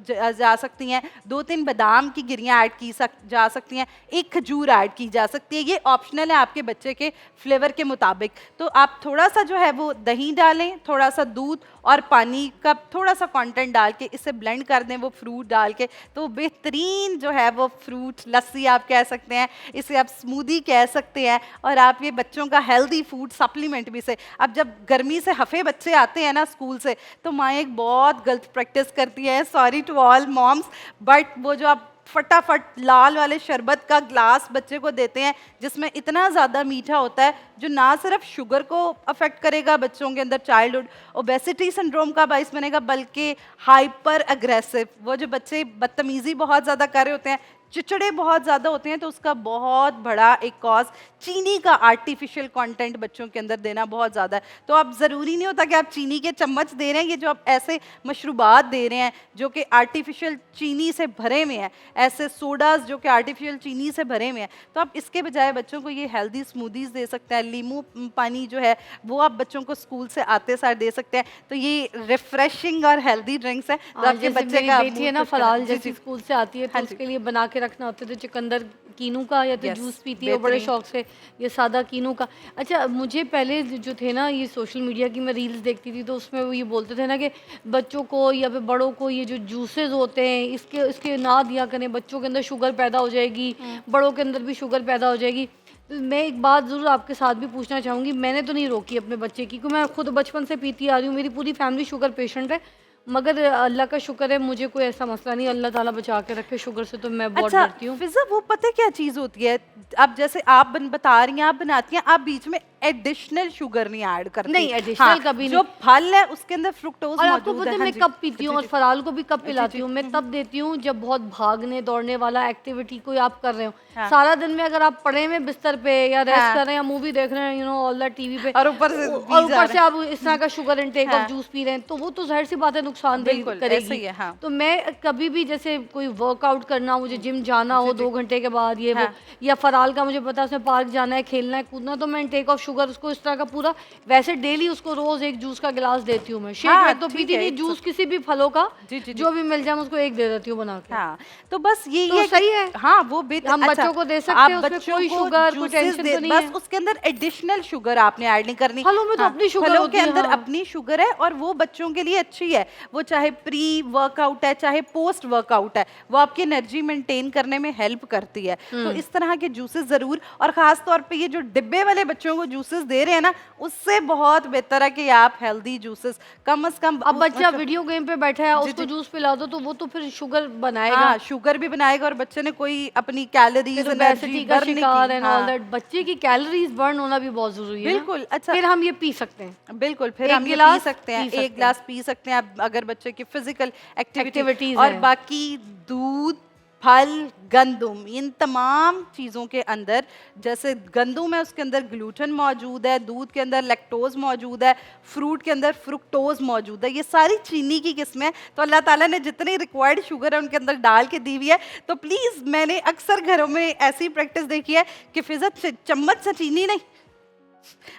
जा सकती हैं, 2-3 बादाम की गिरियाँ ऐड की जा सकती हैं, 1 खजूर ऐड की जा सकती है। ये ऑप्शनल है आपके बच्चे के फ्लेवर के मुताबिक। तो आप थोड़ा सा जो है वो दही डालें, थोड़ा सा दूध और पानी का थोड़ा सा कंटेंट डाल के इसे ब्लेंड कर दें वो फ्रूट डाल के, तो बेहतरीन जो है वो फ्रूट लस्सी आप कह सकते हैं, इसे आप स्मूदी कह सकते हैं, और आप ये बच्चों का हेल्दी फूड सप्लीमेंट भी से। अब जब गर्मी से हफे बच्चे आते हैं ना स्कूल से, तो माएँ एक बहुत गलत प्रैक्टिस करती हैं, sorry to all moms, but वो जो आप फटाफट लाल वाले शरबत का ग्लास बच्चे को देते हैं जिसमें इतना ज़्यादा मीठा होता है, जो ना सिर्फ शुगर को अफेक्ट करेगा बच्चों के अंदर, चाइल्डहुड ओबेसिटी सिंड्रोम का बाइस बनेगा, बल्कि हाइपर अग्रेसिव, वो जो बच्चे बदतमीज़ी बहुत ज़्यादा कर रहे होते हैं, चिचड़े बहुत ज़्यादा होते हैं, तो उसका बहुत बड़ा एक कॉज चीनी का आर्टिफिशियल कंटेंट बच्चों के अंदर देना बहुत ज़्यादा है। तो आप ज़रूरी नहीं होता कि आप चीनी के चम्मच दे रहे हैं, ये जो आप ऐसे मशरूबात दे रहे हैं जो कि आर्टिफिशियल चीनी से भरे हुए हैं, ऐसे सोडास जो कि आर्टिफिशियल चीनी से भरे हुए हैं, तो आप इसके बजाय बच्चों को ये हेल्दी स्मूदीज़ दे सकते हैं, नींबू पानी जो है वो आप बच्चों को स्कूल से आते सार दे सकते हैं। तो ये रिफ्रेशिंग और हेल्दी ड्रिंक्स है जो आपके बच्चे का
बेटी है ना फलाल, जैसे
जी
स्कूल से आती है तो उसके लिए बना के रखना होता है, तो चुकंदर कीनू का या तो
Yes,
जूस पीती है वो बड़े
बेहतरीन।
शौक से, ये सादा कीनू का। अच्छा, मुझे पहले जो थे ना ये सोशल मीडिया की मैं रील्स देखती थी, तो उसमें वो ये बोलते थे ना कि बच्चों को या फिर बड़ों को ये जो जूसेस होते हैं इसके इसके ना दिया करें, बच्चों के अंदर शुगर पैदा हो जाएगी, बड़ों के अंदर भी शुगर पैदा हो जाएगी। तो मैं एक बात ज़रूर आपके साथ भी पूछना चाहूँगी, मैंने तो नहीं रोकी अपने बच्चे की, क्योंकि मैं खुद बचपन से पीती आ रही हूँ, मेरी पूरी फैमिली शुगर पेशेंट है, मगर अल्लाह का शुक्र है मुझे कोई ऐसा मसला नहीं, अल्लाह ताला बचा के रखे शुगर से, तो मैं बहुत
अच्छा
डरती हूँ।
फिजा, वो पता है क्या चीज़ होती है, अब जैसे आप बता रही हैं, आप बनाती हैं, आप बीच में एडिशनल शुगर नहीं ऐड करती।
नहीं, additional कभी
जो फल है उसके अंदर फ्रुक्टोज
और आपको
मौजूद
पता
है।
है
हाँ
मैं
जी,
कब पीती हूँ
जी,
और
जी।
फराल को भी कब पिलाती हूँ, मैं तब देती हूँ जब बहुत भागने दौड़ने वाला एक्टिविटी कोई आप कर रहे हो।
हाँ।
सारा दिन में अगर आप पड़े हुए बिस्तर पे या रेस्ट
हाँ।
कर रहे हैं या मूवी देख रहे हैं, ऑल द टीवी पे,
और ऊपर से
और
पी जा
ऊपर से
रहे
आप इस तरह का शुगर इनटेक
हाँ।
ऑफ जूस पी रहे हैं, तो वो तो जाहिर सी बात है नुकसानदेह
बिल्कुल, ऐसे ही
करेगी।
है, हाँ।
तो मैं कभी भी जैसे कोई वर्कआउट करना, मुझे जिम जाना हो 2 घंटे के बाद ये वो,
हाँ।
या फराल का मुझे पता है उसमें पार्क जाना है, खेलना है, कूदना, तो मैं इनटेक ऑफ शुगर उसको इस तरह का पूरा, वैसे डेली उसको रोज एक जूस का गिलास देती हूँ मैं। शेक
हाँ,
में तो
ठीक
पीती
है,
नहीं,
एक
जूस किसी भी फलों का
जी, जी,
जो भी मिल जाए मैं उसको एक दे देती हूँ बना के।
हाँ, तो बस ये
तो
ये
सही है।
हाँ, वो बेहतर।
हम बच्चों को दे सकते
आप
हैं, उसमें
बच्चों
कोई
को
शुगर, कोई
juices
टेंशन तो नहीं
बस
है।
उसके अंदर एडिशनल शुगर आपने ऐड नहीं करनी।
फलों में तो अपनी शुगर
फलों
होती
के
है,
अंदर
हाँ।
अपनी शुगर है, और वो बच्चों के लिए अच्छी है, वो चाहे प्री वर्कआउट है चाहे पोस्ट वर्कआउट है, वो आपकी एनर्जी मेंटेन करने में हेल्प करती है। तो इस तरह के जूसेस जरूर, और खास तौर पे ये जो डिब्बे वाले बच्चों को जूसेस दे रहे हैं ना, उससे बहुत बेहतर है कि आप हेल्दी जूसेस कम से कम।
अब बच्चा वीडियो गेम पे बैठा है,
जी,
उसको
जी।
जूस पिला दो तो वो तो फिर शुगर बनाएगा,
हाँ, शुगर भी बनाएगा, और बच्चे ने कोई अपनी कैलोरीज
फिर
एनर्जी
ओबेसिटी का
बर्न
शिकार एंड ऑल
हाँ,
दैट। बच्चे की कैलोरीज बर्न होना भी बहुत जरूरी है ना।
बिल्कुल। अच्छा,
फिर हम ये पी सकते हैं।
बिल्कुल, फिर
एक
हम ये पी
गिलास
सकते हैं,
पी सकते
एक गिलास पी सकते हैं आप, अगर बच्चे की फिजिकल एक्टिविटीज
Activities
और
हैं।
बाकी दूध, फल, गंदुम, इन तमाम चीज़ों के अंदर, जैसे गंदुम है उसके अंदर ग्लूटेन मौजूद है, दूध के अंदर लैक्टोज मौजूद है, फ्रूट के अंदर फ्रुक्टोज मौजूद है, ये सारी चीनी की किस्में हैं। तो अल्लाह ताला ने जितनी रिक्वायर्ड शुगर है उनके अंदर डाल के दी हुई है। तो प्लीज़, मैंने अक्सर घरों में ऐसी प्रैक्टिस देखी है कि फिजा चम्मच से चीनी नहीं,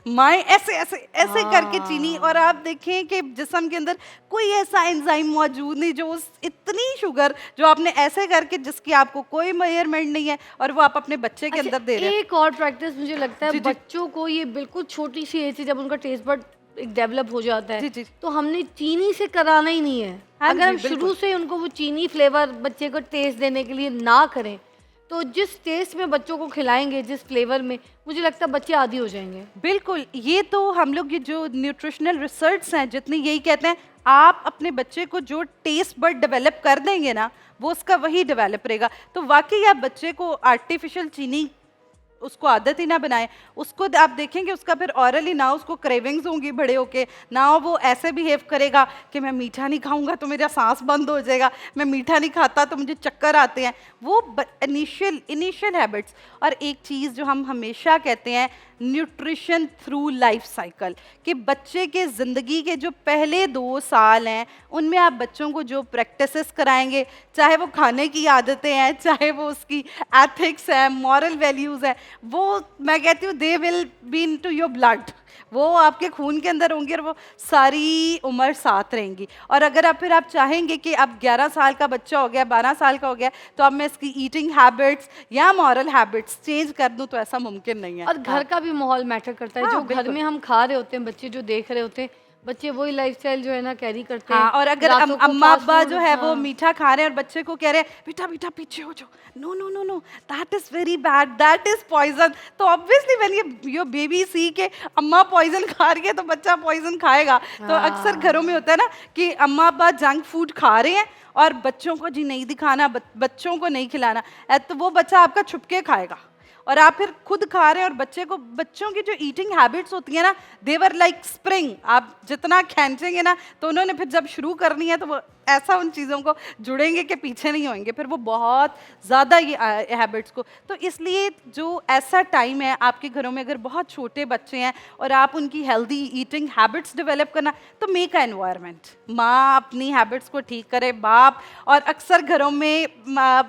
माएँ ऐसे ऐसे ऐसे करके चीनी, और आप देखें कि जिस्म के अंदर कोई ऐसा एंजाइम मौजूद नहीं जो उस इतनी शुगर जो आपने ऐसे करके, जिसकी आपको कोई मेजरमेंट नहीं है, और वो आप अपने बच्चे के अंदर दे रहे हैं।
एक और प्रैक्टिस मुझे लगता है
जी, जी।
बच्चों को, ये बिल्कुल छोटी सी एज है जब उनका टेस्ट बड एक डेवलप हो जाता है।
जी, जी।
तो हमने चीनी से कराना ही नहीं है।
हाँ
अगर
जी,
हम
बिल्कुल।
शुरू से उनको वो चीनी फ्लेवर बच्चे को टेस्ट देने के लिए ना करें, तो जिस टेस्ट में बच्चों को खिलाएंगे, जिस फ्लेवर में, मुझे लगता है बच्चे आदी हो जाएंगे।
बिल्कुल, ये तो हम लोग ये जो न्यूट्रिशनल रिसर्च हैं जितनी यही कहते हैं, आप अपने बच्चे को जो टेस्ट बड डेवलप कर देंगे ना, वो उसका वही डेवलप रहेगा। तो वाकई आप बच्चे को आर्टिफिशियल चीनी उसको आदत ही ना बनाएं। उसको आप देखेंगे उसका फिर ऑरली ना उसको क्रेविंग्स होंगी बड़े होके, ना वो ऐसे बिहेव करेगा कि मैं मीठा नहीं खाऊंगा तो मेरा सांस बंद हो जाएगा, मैं मीठा नहीं खाता तो मुझे चक्कर आते हैं। वो इनिशियल हैबिट्स। और एक चीज़ जो हम हमेशा कहते हैं, न्यूट्रिशन थ्रू लाइफ साइकिल, कि बच्चे के ज़िंदगी के जो पहले 2 साल हैं उनमें आप बच्चों को जो प्रैक्टिसेस कराएंगे, चाहे वो खाने की आदतें हैं, चाहे वो उसकी एथिक्स है, मॉरल वैल्यूज़ हैं, वो मैं कहती हूँ they will be into your blood. वो आपके खून के अंदर होंगी और वो सारी उम्र साथ रहेंगी। और अगर आप चाहेंगे कि अब 11 साल का बच्चा हो गया, 12 साल का हो गया, तो अब मैं इसकी ईटिंग हैबिट्स या मॉरल हैबिट्स चेंज कर दूं, तो ऐसा मुमकिन नहीं है।
और घर का भी माहौल मैटर करता है।
हाँ,
जो घर
बिल्कुल।
में हम खा रहे होते हैं, बच्चे जो देख रहे होते हैं, बच्चे वही लाइफस्टाइल जो है ना कैरी करते हैं।
हाँ, और अगर
रातों को
अम्मा
फास्ट
अब्बा
फूड,
जो है वो
हाँ।
मीठा खा रहे हैं और बच्चे को कह रहे हैं बेटा बेटा पीछे हो जाओ, no no no no, that is very bad, that is poison. तो obviously when your baby see के अम्मा पॉइजन खा रही है तो बच्चा पॉइजन खाएगा। तो अक्सर घरों में होता है ना कि अम्मा अब्बा जंक फूड खा रहे हैं और बच्चों को जी नहीं दिखाना, बच्चों को नहीं खिलाना, तो वो बच्चा आपका छुपके खाएगा और आप फिर खुद खा रहे हैं। और बच्चों की जो ईटिंग हैबिट्स होती है ना, देवर लाइक स्प्रिंग, आप जितना खींचेंगे ना तो उन्होंने फिर जब शुरू करनी है तो वो ऐसा उन चीज़ों को जुड़ेंगे कि पीछे नहीं होंगे, फिर वो बहुत ज़्यादा ये हैबिट्स को। तो इसलिए जो ऐसा टाइम है आपके घरों में, अगर बहुत छोटे बच्चे हैं और आप उनकी हेल्दी ईटिंग हैबिट्स डेवलप करना, तो मेक अ एनवायरनमेंट, माँ अपनी हैबिट्स को ठीक करे, बाप। और अक्सर घरों में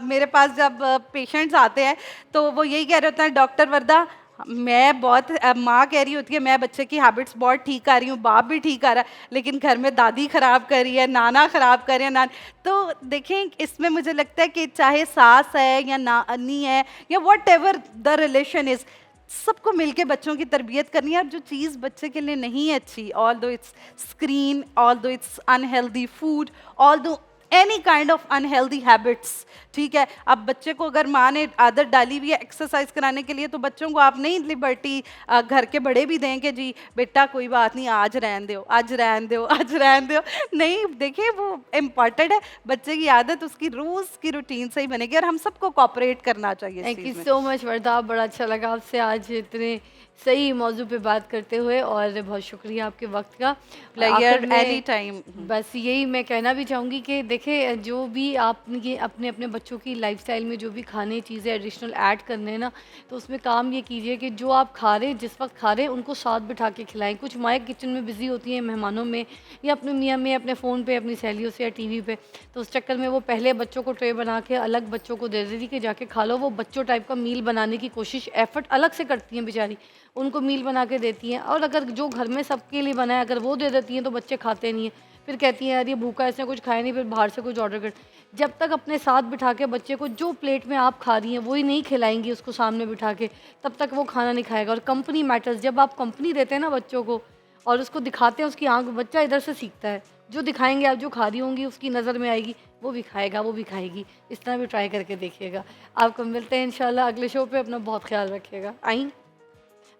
मेरे पास जब पेशेंट्स आते हैं तो वो यही कह रहे होते हैं, डॉक्टर वरदा मैं बहुत, माँ कह रही होती है मैं बच्चे की हैबिट्स बहुत ठीक कर रही हूँ, बाप भी ठीक कर रहा है, लेकिन घर में दादी ख़राब कर रही है, नाना ख़राब कर रहे हैं, नान। तो देखें, इसमें मुझे लगता है कि चाहे सास है या नानी है या what ever the relation is, सबको मिलके बच्चों की तरबियत करनी है। और जो चीज़ बच्चे के लिए नहीं है अच्छी, ऑल दो इट्स स्क्रीन, ऑल दो इट्स अनहेल्दी फूड, ऑल दो any kind of unhealthy habits, ठीक है। अब बच्चे को अगर माँ ने आदत डाली हुई है एक्सरसाइज कराने के लिए, तो बच्चों को आप नहीं लिबर्टी, घर के बड़े भी दें कि जी बेटा कोई बात नहीं, आज रहन दो, आज रहन दो, आज रहन दो। नहीं, देखिए वो इम्पॉर्टेंट है, बच्चे की आदत उसकी रोज़ की रूटीन से ही बनेगी और हम सबको कॉपरेट करना चाहिए।
थैंक यू सो मच वर्दा, बड़ा अच्छा लगा आपसे आज इतने सही मौजू पे बात करते हुए, और बहुत शुक्रिया आपके वक्त का।
प्लेयर
आखिर में
एनी टाइम।
बस यही मैं कहना भी चाहूँगी कि देखें, जो भी आप ये अपने अपने बच्चों की लाइफस्टाइल में जो भी खाने चीज़ें एडिशनल ऐड करने हैं ना, तो उसमें काम ये कीजिए कि जो आप खा रहे हैं, जिस वक्त खा रहे हैं, उनको साथ बिठा के खिलाएं। कुछ माएँ किचन में बिज़ी होती हैं मेहमानों में, या अपने मियाँ में, अपने फ़ोन पे, अपनी सहेलियों से या टीवी पे, तो उस चक्कर में वो पहले बच्चों को ट्रे बना के अलग बच्चों को दे देती कि जाके खा लो। वो बच्चों टाइप का मील बनाने की कोशिश, एफर्ट अलग से करती हैं बेचारी, उनको मील बना के देती हैं। और अगर जो घर में सबके लिए बना है अगर वो दे देती हैं तो बच्चे खाते नहीं हैं, फिर कहती हैं यार ये भूखा है, इसने कुछ खाया नहीं, फिर बाहर से कुछ ऑर्डर कर। जब तक अपने साथ बिठा के बच्चे को जो प्लेट में आप खा रही हैं वही नहीं खिलाएंगी उसको सामने बिठा के, तब तक वो खाना नहीं खाएगा। और कंपनी मैटर्स, जब आप कंपनी देते हैं ना बच्चों को और उसको दिखाते हैं उसकी आंख, बच्चा इधर से सीखता है। जो दिखाएंगे आप, जो खा रही होंगी उसकी नज़र में आएगी, वो भी खाएगा, वो भी खाएगी। इस तरह भी ट्राई करके देखिएगा। आपको मिलते हैं इंशाल्लाह अगले शो पे, अपना बहुत ख्याल रखिएगा। आई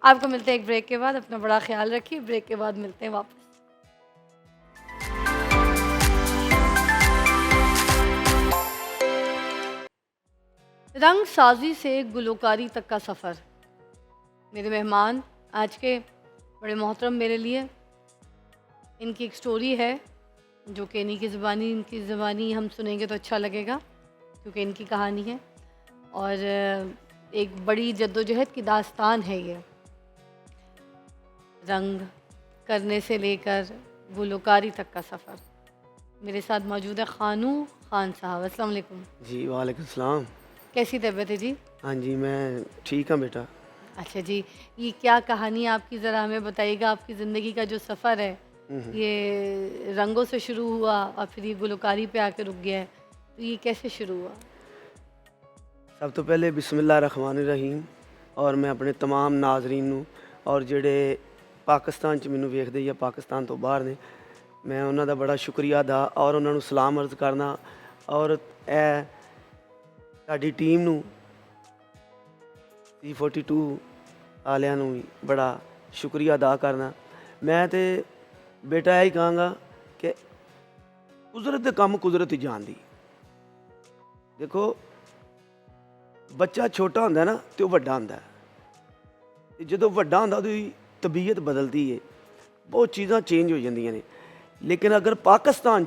आपको मिलते हैं एक ब्रेक के बाद, अपना बड़ा ख्याल रखिए। ब्रेक के बाद मिलते हैं वापस। रंग साजी से गुलकारी तक का सफ़र। मेरे मेहमान आज के बड़े मोहतरम मेरे लिए, इनकी एक स्टोरी है जो कि इनकी ज़बानी हम सुनेंगे तो अच्छा लगेगा, क्योंकि इनकी कहानी है और एक बड़ी जद्दोजहद की दास्तान है ये। रंग करने से लेकर गुलकारी तक का सफ़र। मेरे साथ मौजूद है खानू खान साहब। अस्सलाम वालेकुम।
जी वालेकुम सलाम।
कैसी तबीयत है जी?
हाँ जी, मैं ठीक हूँ बेटा।
अच्छा जी, ये क्या कहानी है आपकी, ज़रा हमें बताइएगा। आपकी ज़िंदगी का जो सफ़र है ये रंगों से शुरू हुआ और फिर ये गुलकारी पे आके रुक गया है, तो ये कैसे शुरू हुआ?
सब तो पहले बिस्मिल्लाह रहमान रहीम, और मैं अपने तमाम नाजरीन नू और जेड़े ਪਾਕਿਸਤਾਨ 'ਚ ਮੈਨੂੰ ਵੇਖਦੇ ਜਾਂ ਪਾਕਿਸਤਾਨ ਤੋਂ ਬਾਹਰ ਨੇ, ਮੈਂ ਉਹਨਾਂ ਦਾ ਬੜਾ ਸ਼ੁਕਰੀਆ ਅਦਾ ਔਰ ਉਹਨਾਂ ਨੂੰ ਸਲਾਮ ਅਰਜ਼ ਕਰਨਾ ਔਰ ਇਹ ਸਾਡੀ ਟੀਮ ਨੂੰ C42 ਵਾਲਿਆਂ ਨੂੰ ਵੀ ਬੜਾ ਸ਼ੁਕਰੀਆ ਅਦਾ ਕਰਨਾ। ਮੈਂ ਤੇ ਬੇਟਾ ਇਹ ਹੀ ਕਹਾਂਗਾ ਕਿ ਕੁਦਰਤ ਦੇ ਕੰਮ ਕੁਦਰਤ ਹੀ ਜਾਣਦੀ। ਦੇਖੋ ਬੱਚਾ ਛੋਟਾ ਹੁੰਦਾ ਨਾ ਤੇ ਉਹ ਵੱਡਾ ਹੁੰਦਾ ਤੇ ਜਦੋਂ ਵੱਡਾ ਹੁੰਦਾ ਉਹਦੀ ਤਬੀਅਤ ਬਦਲਦੀ ਹੈ, ਬਹੁਤ ਚੀਜ਼ਾਂ ਚੇਂਜ ਹੋ ਜਾਂਦੀਆਂ ਨੇ। ਲੇਕਿਨ ਅਗਰ ਪਾਕਿਸਤਾਨ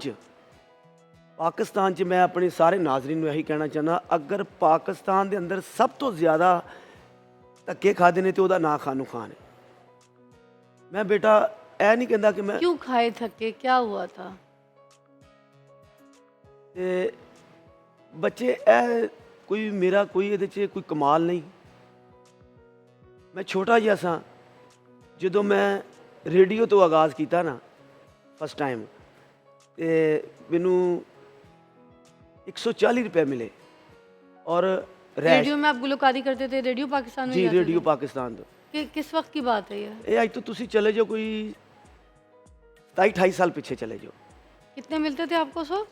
'ਚ ਮੈਂ ਆਪਣੇ ਸਾਰੇ ਨਾਜ਼ਰੀਨ ਨੂੰ ਇਹੀ ਕਹਿਣਾ ਚਾਹੁੰਦਾ, ਅਗਰ ਪਾਕਿਸਤਾਨ ਦੇ ਅੰਦਰ ਸਭ ਤੋਂ ਜ਼ਿਆਦਾ ਧੱਕੇ ਖਾਦੇ ਨੇ ਤੇ ਉਹਦਾ ਨਾਂ ਖਾਨੂ ਖਾਨ ਹੈ। ਮੈਂ ਬੇਟਾ ਇਹ ਨਹੀਂ ਕਹਿੰਦਾ ਕਿ ਮੈਂ
क्यों खाए थके, क्या हुआ था?
ਤੇ ਬੱਚੇ ਇਹ ਕੋਈ ਮੇਰਾ ਕੋਈ ਇਹਦੇ 'ਚ ਕੋਈ ਕਮਾਲ ਨਹੀਂ। ਮੈਂ ਛੋਟਾ ਜਿਹਾ ਸਾਂ ਜਦੋਂ ਮੈਂ ਰੇਡੀਓ ਤੋਂ ਆਗਾਜ਼ ਕੀਤਾ ਨਾ ਫਸਟ ਟਾਈਮ, ਤੇ ਮੈਨੂੰ 140 रुपए मिले और
रेडियो में आप गुलकारी करते थे, रेडियो पाकिस्तान में
जी
जाते
रेडियो
थे?
पाकिस्तान तो
किस वक्त की बात है ये?
ये आज तो तुसी चले जाओ कोई 27-28 साल पीछे चले जाओ।
कितने मिलते थे आपको उस वक्त?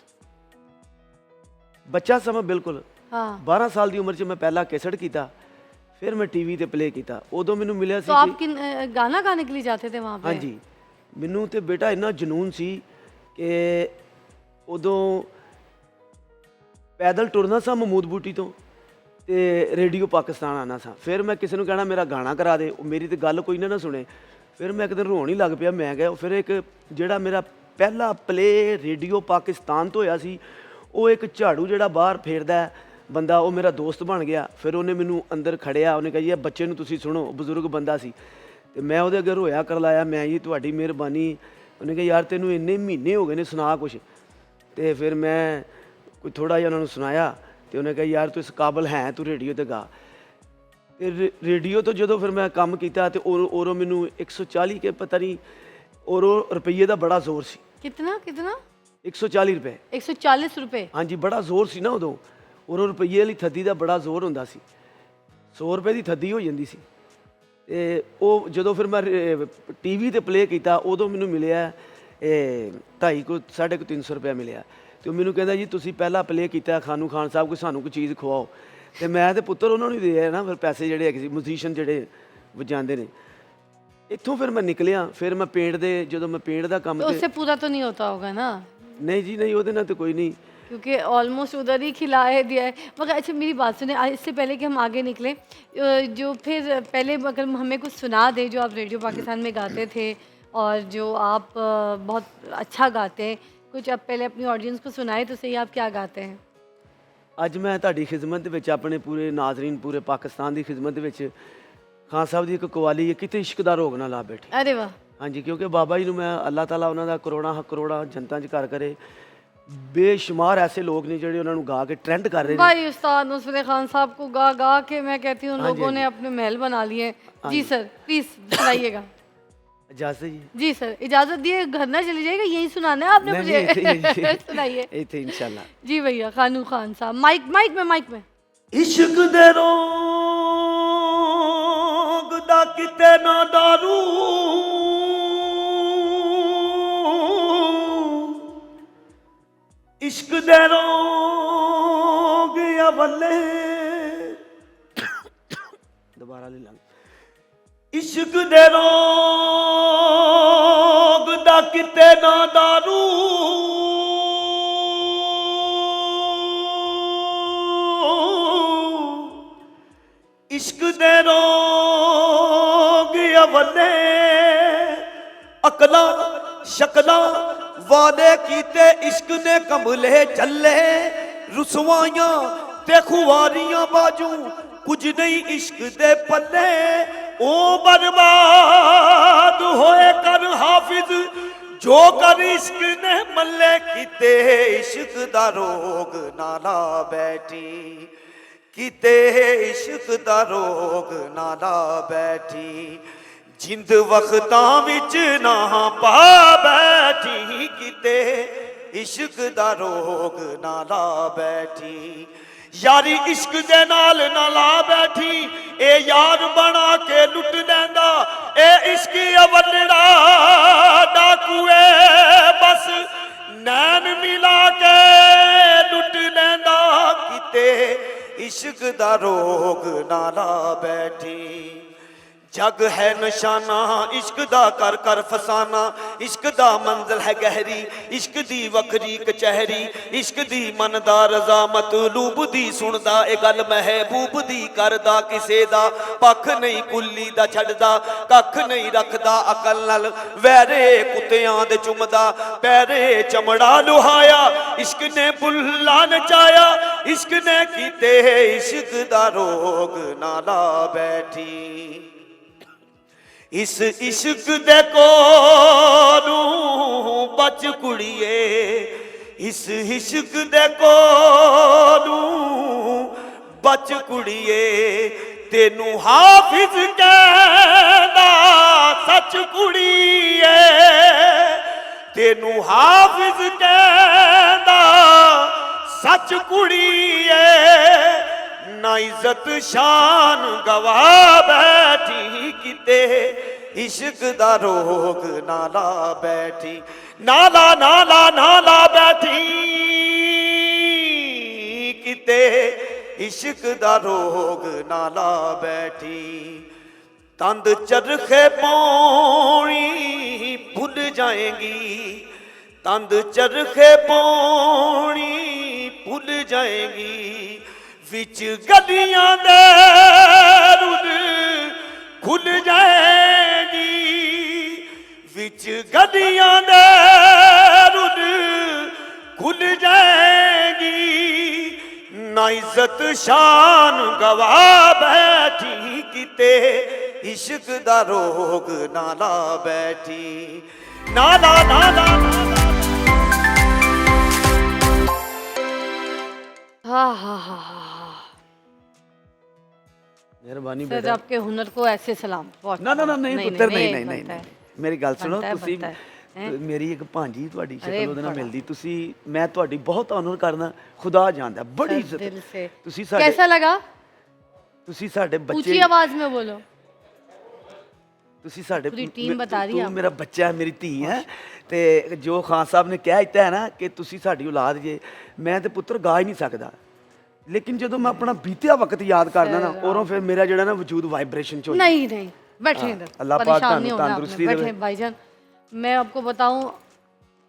बच्चा समय बिल्कुल
हाँ।
12 साल की उम्र च मैं पहला कैसेट किया, फिर मैं टीवी ते प्ले किया। उदों मैनू मिलिया
तो आप किन गाना गाने के लिए जाते थे वहाँ पे?
हाँ जी, मैनू तो बेटा इन्ना जनून सी कि उदों पैदल टुरना सा महमूद बूटी तो ते रेडियो पाकिस्तान आना सा। फिर मैं किसी को कहना मेरा गाना करा दे, मेरी तो गल कोई ना सुने। फिर मैं एक दिन रोन ही लग पिया। मैं गया फिर एक जिहड़ा मेरा पहला प्ले रेडियो पाकिस्तान तो होया सी, वो एक झाड़ू जिहड़ा बाहर फेरदा बंदा, वो मेरा दोस्त बन गया। फिर उन्हें मैनू अंदर खड़िया, उन्हें कहा जी बच्चे नूं तुसीं सुनो, बजुर्ग बंदा सी। ते मैं उहदे अगे रोया कर लाया, मैं जी तुहाडी मेहरबानी। उन्हें कहा यार तैनूं इन्ने महीने हो गए ने, सुना कुछ। तो फिर मैं कोई थोड़ा जिहा उन्होंने सुनाया तो उन्हें कहा यार तू इस काबल है, तू रेडियो ते गा। ते रेडियो तो जो फिर मैं काम किया तो औरों मैनू 140 के पता नहीं औरों रुपये का बड़ा जोर सी।
कितना कितना?
140 रुपए।
140 रुपए?
हाँ जी, बड़ा जोर सी ना उदों। औरों रुपये वाली थद्दी का बड़ा जोर होंदा सी। 100 रुपए की थद्दी हो जाती सी। ते वो जो फिर मैं टीवी ते प्ले किया उदों मैनू मिलिया 250-300 रुपया मिलिया। तो मैनू कहता जी तुसीं पहला प्ले किया खानू खान साहब, कोई सानू कोई चीज़ खवाओ। तो मैं तो पुत्तर उन्होंने दे ना फिर पैसे जोड़े है म्यूजिशियन जोड़े वजाते हैं। इत्थों फिर मैं निकलिया, फिर मैं पेंट दे जो मैं पेंट का काम
तो उससे पूरा तो नहीं होता होगा ना?
नहीं जी नहीं, वो तो कोई नहीं,
क्योंकि ऑलमोस्ट उधर ही खिलाए दिया है। मगर अच्छा मेरी बात सुने, इससे पहले कि हम आगे निकले, जो फिर पहले अगर हमें कुछ सुना दे जो आप रेडियो पाकिस्तान में गाते थे और जो आप बहुत अच्छा गाते हैं, कुछ आप पहले अपनी ऑडियंस को सुनाए तो सही, आप क्या गाते हैं?
अज मैं तुहाडी खिदमत दे विच अपने पूरे नाजरीन पूरे पाकिस्तान की खिदमत दे विच खान साहब की एक कवाली है, किते इश्क दा रोग ना ला बैठी।
अरे वाह।
हाँ जी, क्योंकि बाबा जी नूं मैं अल्लाह ताला उन्हां दा करोड़ा जनता च घर करे। बेशुमार ऐसे लोग ने जिहड़े उन्हां नूं गा के ट्रेंड कर रहे हैं।
भाई उस्ताद नुसरत खान साहब को गा गा के मैं कहती हूँ
हाँ जी,
लोगों
हाँ
ने
जी।
अपने महल बना लिए।
हाँ
जी
जी।
Sir please सुनाइएगा।
इजाजत जी।
जी सर इजाजत दिए, घर ना चली जाएगा, यही सुनाना है आपने
नहीं,
मुझे। सुनाइए
इत्थे इंशाल्लाह।
जी भैया। खानू खान साहब माइक में।
इश्क दे रोग दा किते ना दारू, इश्क दे रोग अवले दोबारा ले लंग। इश्क दे रोग दा किते ना दारू, इश्क दे रोग अवले अकला शकला वादे कीते, इश्क ने कमले चले रुसवाइयां ते खुआरियां बाजू, कुछ नहीं इश्क दे पल्ले। ओ बर्बाद होए कर हाफिज जो कर इश्क ने मल्ले कीते, इश्क दा रोग नाला बैठी किते, इश्क दा रोग नाला बैठी, जिंद वक्तां विच ना पा बैठी, किते इश्क दा रोग नाला बैठी। यारी इश्क दे नाल ना ला बैठी, ए यार बना के लुट लैंदा,
ए इश्क अवलड़ा डाकूए बस नैन मिला के लुट लैंदा किते इश्क दा रोग नाला बैठी जग है निशाना इश्क दा कर कर फसाना इश्क दा मंजिल है गहरी इश्क दी वखरी कचहरी इश्क दी मनदा रजा मतलूब दी सुनदा ए गल महबूब दी करदा किसे दा पख नहीं कुल्ली दा छड़दा कख नहीं रखदा अकल नाल वैरे कुत्तियां दे चुमदा पैरे चमड़ा लुहाया इश्क ने बुल्ला नचाया इश्क ने कीते इश्क दा रोग नाला बैठी इस इश्क दे कोलों बच कुड़िए इस इश्क दे कोलों बच कुड़िए तेनू हाफिज कहदा सच कुड़िए तेनू हाफिज कहदा सच कुड़िए ना इज्जत शान गवा बैठी किते इश्क दा रोग नाला बैठी नाला नाला नाला बैठी किते इश्क दा रोग नाला बैठी तंद चरखे पौनी भूल जाएंगी तंद चरखे पौनी भूल जाएंगी विच गलियां दे रुल खुल जाएगी विच गलियां दे रुल खुल जाएगी ना इज्जत शान गवा बैठी किते इश्क दा रोग नाला बैठी नाला नाला
हाँ हाँ हाँ हाँ
ਮਿਹਰਬਾਨੀ
सर
ਬੇਟਾ
आपके हुनर को ऐसे सलाम बहुत
ਨਾ ਨਾ ਨਾ ਨਹੀਂ ਪੁੱਤਰ ਨਹੀਂ ਨਹੀਂ
बनता
ਨਹੀਂ
है।
ਮੇਰੀ ਗੱਲ ਸੁਣੋ
बनता है,
ਤੁਸੀਂ
बनता है।
ਮੇਰੀ ਇੱਕ ਭਾਂਜੀ ਤੁਹਾਡੀ
ਅਰੇ
ਸ਼ਕਲ ਉਹਦੇ ਨਾਲ
ਬੜਾ।
ਮਿਲਦੀ ਤੁਸੀਂ ਮੈਂ ਤੁਹਾਡੀ ਬਹੁਤ ਆਨਰ ਕਰਨਾ ਖੁਦਾ ਜਾਣਦਾ ਬੜੀ
सर, दिल से
ਇੱਜ਼ਤ ਤੁਸੀਂ ਸਾਡੇ
कैसा लगा
ਤੁਸੀਂ ਸਾਡੇ
ऊंची
ਬੱਚੇ
आवाज में बोलो
ਤੁਸੀਂ ਸਾਡੇ
पूरी टीम बता रही है
ਤੂੰ ਮੇਰਾ ਬੱਚਾ ਹੈ ਮੇਰੀ ਧੀ ਹੈ ਤੇ ਜੋ ਖਾਨ ਸਾਹਿਬ ਨੇ ਕਹਿ ਦਿੱਤਾ ਹੈ ਨਾ ਕਿ ਤੁਸੀਂ ਸਾਡੀ ਔਲਾਦ ਜੇ ਮੈਂ ਤੇ ਪੁੱਤਰ ਗਾ ਹੀ ਨਹੀਂ ਸਕਦਾ ਲੇਕਿਨ ਜਦੋਂ ਮੈਂ ਆਪਣਾ ਬੀਤਿਆ ਵਕਤ ਯਾਦ ਕਰਦਾ ਨਾ ਉਦੋਂ ਫਿਰ ਮੇਰਾ ਜਿਹੜਾ ਨਾ ਵਜੂਦ ਵਾਈਬ੍ਰੇਸ਼ਨ ਚ ਹੋ
नहीं नहीं बैठे
हाँ,
इधर
अल्लाह पाक
परेशान नहीं होना
तंदुरुस्ती
आपने
देवे।
बैठे भाईजान मैं आपको बताऊं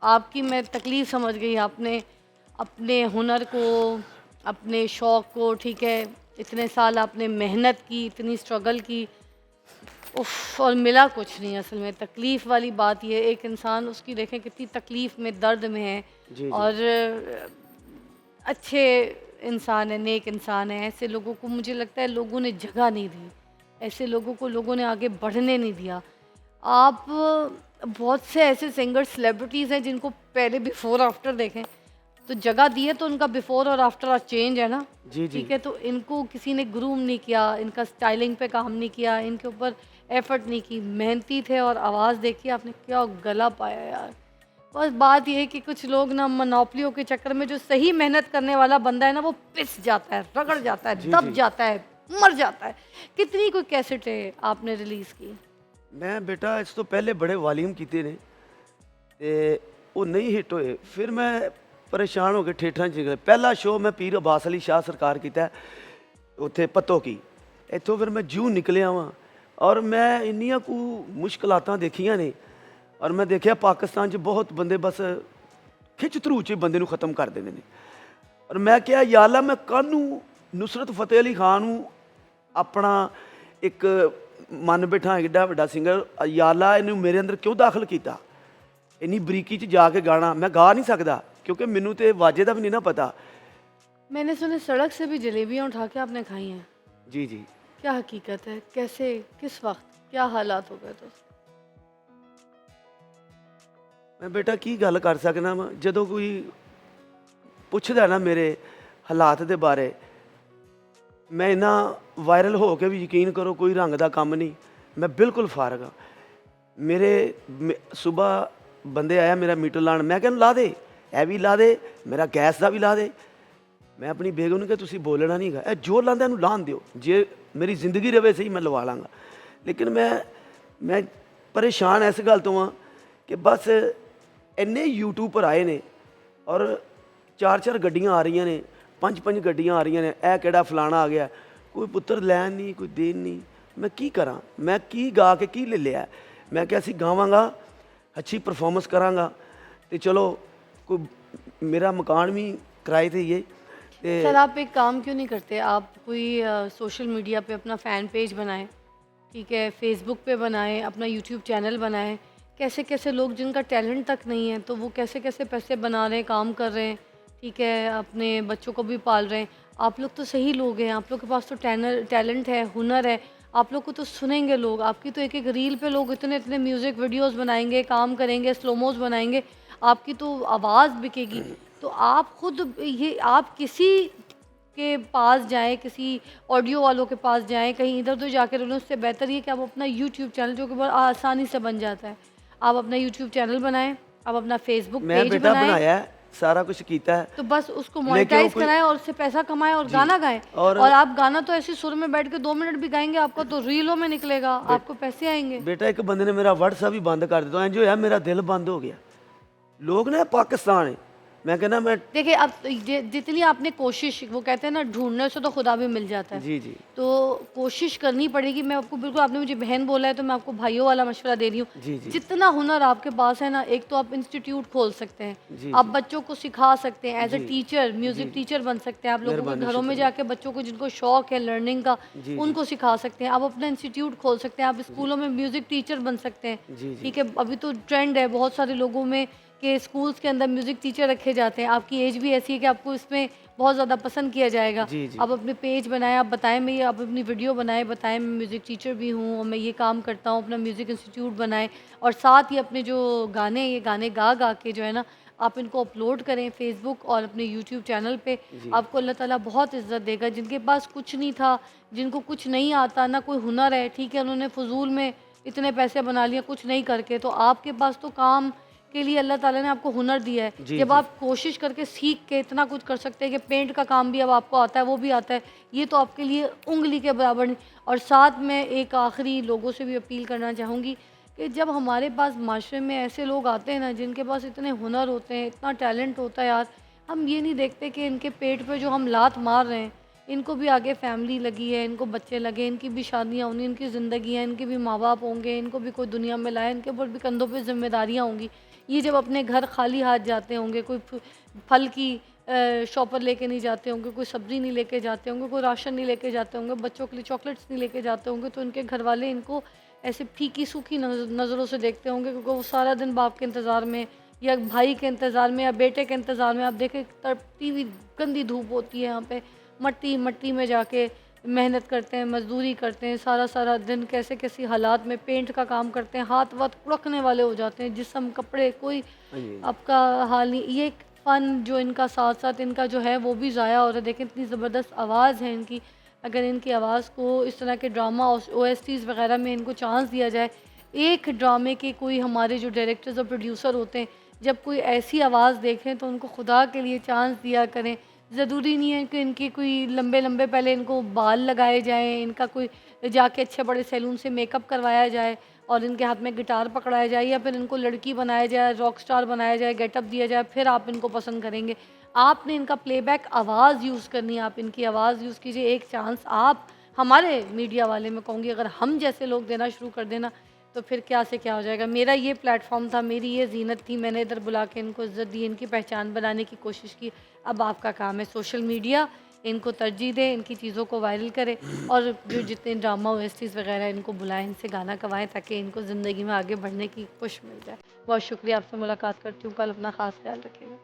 आपकी मैं तकलीफ समझ गई आपने अपने हुनर को अपने शौक़ को ठीक है इतने साल आपने मेहनत की इतनी स्ट्रगल की उफ और मिला कुछ नहीं असल में तकलीफ़ वाली बात ये एक इंसान उसकी देखें कितनी तकलीफ़ में दर्द में है
जी।
और अच्छे इंसान है नेक इंसान है ऐसे लोगों को मुझे लगता है लोगों ने जगह नहीं दी ऐसे लोगों को लोगों ने आगे बढ़ने नहीं दिया आप बहुत से ऐसे सिंगर सेलिब्रिटीज़ हैं जिनको पहले बिफोर आफ्टर देखें तो जगह दी है तो उनका बिफोर और आफ्टर चेंज है ना
जी, जी।
ठीक है तो इनको किसी ने ग्रूम नहीं किया इनका स्टाइलिंग पे काम नहीं किया इनके ऊपर एफर्ट नहीं की मेहनती थे और आवाज़ देखी आपने क्या गला पाया यार बस बात ये है कि कुछ लोग ना मोनोपलियों के चक्कर में जो सही मेहनत करने वाला बंदा है ना वो पिस जाता है रगड़ जाता है दब जाता है मर जाता है कितनी कोई कैसेट है आपने रिलीज़ की
मैं बेटा इस तो पहले बड़े वालीम किए ने ते वो नहीं हिट होए फिर मैं परेशान हो के ठेठा च गया पहला शो मैं पीर अब्बास अली शाह सरकार किया उत्थे पत्तो की इतों फिर मैं जूं निकलिया वां और मैं इन्नियां कु मुश्किलातां देखियां ने और मैं देखा पाकिस्तान च बहुत बंदे बस खिच धरू च बंदे नूं खत्म कर देंदे ने और मैं क्या या अल्लाह मैं कानू नुसरत फतेह अली खान नूं अपना एक मन बैठा एडा वड्डा सिंगर या अल्लाह इन्हूं मेरे अंदर क्यों दाखिल किया इन्नी बरीकी च जाके गाना मैं गा नहीं सकता क्योंकि मैनू तो वाजे का भी नहीं ना पता
मैंने सुना सड़क से भी जलेबियाँ उठा के आपने खाई हैं
जी जी
क्या हकीकत है कैसे किस वक्त क्या हालात हो गए तो
मैं बेटा की गल कर सकना वा जदों कोई पुछदा ना मेरे हालात दे बारे मैं इन्ना वायरल हो के भी यकीन करो कोई रंग का काम नहीं मैं बिल्कुल फारग हाँ मेरे सुबह बंदे आया मेरा मीटर लाने मैं कहना ला दे ए भी ला दे मेरा गैस का भी ला दे मैं अपनी बेगम ने कहा तुसी बोलना नहीं है जो लांदा इहनूं लान दिओ जे मेरी जिंदगी रवे सही मैं लवा लांगा लेकिन मैं ਮੈਂ ਪਰੇਸ਼ਾਨ ਇਸ ਗੱਲ ਤੋਂ ਆ ਕਿ ਬਸ ਇੰਨੇ YouTube ਪਰ ਆਏ ਨੇ ਔਰ 4-4 ਗੱਡੀਆਂ ਆ ਰਹੀਆਂ ਨੇ, 5-5 ਗੱਡੀਆਂ ਆ ਰਹੀਆਂ ਨੇ, ਇਹ ਕਿਹੜਾ ਫਲਾਣਾ ਆ ਗਿਆ, ਕੋਈ ਪੁੱਤਰ ਲੈਣ ਨਹੀਂ, ਕੋਈ ਦੇਣ ਨਹੀਂ। ਮੈਂ ਕੀ ਕਰਾਂ? ਮੈਂ ਕੀ ਗਾ ਕੇ ਕੀ ਲੈ ਲਿਆ? ਮੈਂ ਕਿਹਾ ਅਸੀਂ ਗਾਵਾਂਗਾ, ਅੱਛੀ परफॉर्मेंस करांगा तो चलो कोई मेरा मकान भी किराए पे ही है।
सर आप एक काम क्यों नहीं करते, आप कोई सोशल मीडिया पे अपना फ़ैन पेज बनाएं, ठीक है, फेसबुक पे बनाएं, अपना यूट्यूब चैनल बनाएं। कैसे कैसे लोग जिनका टैलेंट तक नहीं है तो वो कैसे कैसे पैसे बना रहे हैं, काम कर रहे हैं, ठीक है, अपने बच्चों को भी पाल रहे हैं। आप लोग तो सही लोग हैं, आप लोग के पास तो टैलेंट है, हुनर है, आप लोग को तो सुनेंगे लोग। आपकी तो एक एक रील पे लोग इतने इतने म्यूज़िक वीडियोस बनाएंगे, काम करेंगे, स्लोमोज बनाएंगे, आपकी तो आवाज़ बिकेगी। तो आप खुद ये आप किसी के पास जाएं, किसी ऑडियो वालों के पास जाएं, कहीं इधर उधर जाकर रोलें, उससे बेहतर ये कि आप अपना यूट्यूब चैनल, जो कि बहुत आसानी से बन जाता है, आप अपना यूट्यूब चैनल बनाएं, आप अपना फेसबुक
मैं
पेज
बेटा
बनाएं,
बनाया है, सारा कुछ कीता है।
तो बस उसको
लेकिन
मोनेटाइज
कोई-
कराएं और उससे पैसा कमाएं और गाना गाएं।
और
आप गाना तो ऐसे सुर में बैठ के 2 मिनट भी गाएंगे, आपका तो रीलों में निकलेगा, आपको पैसे आएंगे।
बेटा एक बंदे ने मेरा व्हाट्सएप ही बंद कर दिया, इंज होया मेरा दिल बंद हो गया। लोग ना पाकिस्तान है, मैं कहना मैं
देखिए अब जितनी आपने कोशिश, वो कहते हैं ना ढूंढने से तो खुदा भी मिल जाता है,
जी जी
तो कोशिश करनी पड़ेगी। मैं आपको बिल्कुल, आपने मुझे बहन बोला है तो मैं आपको भाइयों वाला मशवरा दे रही हूँ।
जी जी
जितना हुनर आपके पास है ना, एक तो आप इंस्टीट्यूट खोल सकते हैं,
जी,
आप बच्चों को सिखा सकते हैं, as a teacher, music teacher बन सकते हैं। आप लोगों के
मेहरबानी,
घरों में जाके बच्चों को जिनको शौक है लर्निंग का,
जी,
उनको सिखा सकते हैं। आप अपना इंस्टीट्यूट खोल सकते हैं, आप स्कूलों में म्यूजिक टीचर बन सकते हैं,
जी, जी।
ठीक है। अभी तो ट्रेंड है बहुत सारे लोगों में कि स्कूल्स के अंदर म्यूज़िक टीचर रखे जाते हैं। आपकी एज भी ऐसी है कि आपको इसमें बहुत ज़्यादा पसंद किया जाएगा।
जी, जी।
आप अपने पेज बनाएं, आप बताएं, मैं ये आप अपनी वीडियो बनाएं, बताएं मैं म्यूज़िक टीचर भी हूँ और मैं ये काम करता हूँ, अपना म्यूज़िक इंस्टीट्यूट बनाएं और साथ ही अपने जो गाने, ये गाने गा गा के जो है ना, आप इनको अपलोड करें फेसबुक और अपने यूट्यूब चैनल पे। आपको अल्लाह ताला बहुत इज़्ज़त देगा। जिनके पास कुछ नहीं था, जिनको कुछ नहीं आता, ना कोई हुनर है, ठीक है, उन्होंने फजूल में इतने पैसे बना लिए कुछ नहीं करके, तो आपके पास तो काम के लिए अल्लाह ताला ने आपको हुनर दिया है।
जी,
जब
जी।
आप कोशिश करके सीख के इतना कुछ कर सकते हैं कि पेंट का काम भी अब आपको आता है, वो भी आता है, ये तो आपके लिए उंगली के बराबर नहीं। और साथ में एक आखिरी लोगों से भी अपील करना चाहूँगी कि जब हमारे पास माशरे में ऐसे लोग आते हैं ना, जिनके पास इतने हुनर होते हैं, इतना टैलेंट होता है यार, हम ये नहीं देखते कि इनके पेट पे जो हम लात मार रहे हैं, इनको भी आगे फैमिली लगी है, इनको बच्चे लगे, इनकी भी शादियाँ होंगी, इनकी ज़िंदगी है, इनके भी माँ बाप होंगे, इनको भी कोई दुनिया में लाए, इनके ऊपर भी कंधों पे जिम्मेदारियाँ होंगी। ये जब अपने घर खाली हाथ जाते होंगे, कोई फल की शॉपर लेके नहीं जाते होंगे, कोई सब्ज़ी नहीं लेके जाते होंगे, कोई राशन नहीं लेके जाते होंगे, बच्चों के लिए चॉकलेट्स नहीं लेके जाते होंगे, तो इनके घर वाले इनको ऐसे फीकी सूखी नज़रों से देखते होंगे, क्योंकि वो सारा दिन बाप के इंतज़ार में या भाई के इंतज़ार में या बेटे के इंतज़ार में, आप देखें तड़पती हुई गंदी धूप होती है यहाँ पे, मट्टी में जाके मेहनत करते हैं, मजदूरी करते हैं, सारा दिन कैसे कैसे हालात में पेंट का काम करते हैं, हाथ वाथ उड़कने वाले हो जाते हैं, जिस्म कपड़े कोई आपका हाल नहीं। ये एक फ़न जो इनका साथ साथ इनका जो है वो भी ज़ाया हो रहा है। देखें इतनी ज़बरदस्त आवाज़ है इनकी, अगर इनकी आवाज़ को इस तरह के ड्रामा OSTs वगैरह में इनको चांस दिया जाए, एक ड्रामे के कोई हमारे जो डायरेक्टर्स और प्रोड्यूसर होते हैं, जब कोई ऐसी आवाज़ देखें तो उनको खुदा के लिए चांस दिया करें। ज़रूरी नहीं है कि इनके कोई लंबे लंबे पहले इनको बाल लगाए जाएं, इनका कोई जाके अच्छे बड़े सैलून से मेकअप करवाया जाए और इनके हाथ में गिटार पकड़ाया जाए, या फिर इनको लड़की बनाया जाए, रॉक स्टार बनाया जाए, गेटअप दिया जाए, फिर आप इनको पसंद करेंगे। आपने इनका प्लेबैक आवाज़ यूज़ करनी है, आप इनकी आवाज़ यूज़ कीजिए। एक चांस आप हमारे मीडिया वाले, मैं कहूँगी अगर हम जैसे लोग देना शुरू कर देना तो फिर क्या से क्या हो जाएगा। मेरा ये प्लेटफॉर्म था, मेरी ये जीनत थी, मैंने इधर बुला के इनको इज़्ज़त दी, इनकी पहचान बनाने की कोशिश की। अब आपका काम है सोशल मीडिया, इनको तरजीह दें, इनकी चीज़ों को वायरल करें और जो जितने ड्रामा OSTs वगैरह इनको बुलाएं, इनसे गाना गवाएं ताकि इनको ज़िंदगी में आगे बढ़ने की पुश मिल जाए। बहुत शुक्रिया, आपसे मुलाकात करती हूँ कल, अपना ख़ास ख्याल रखिएगा।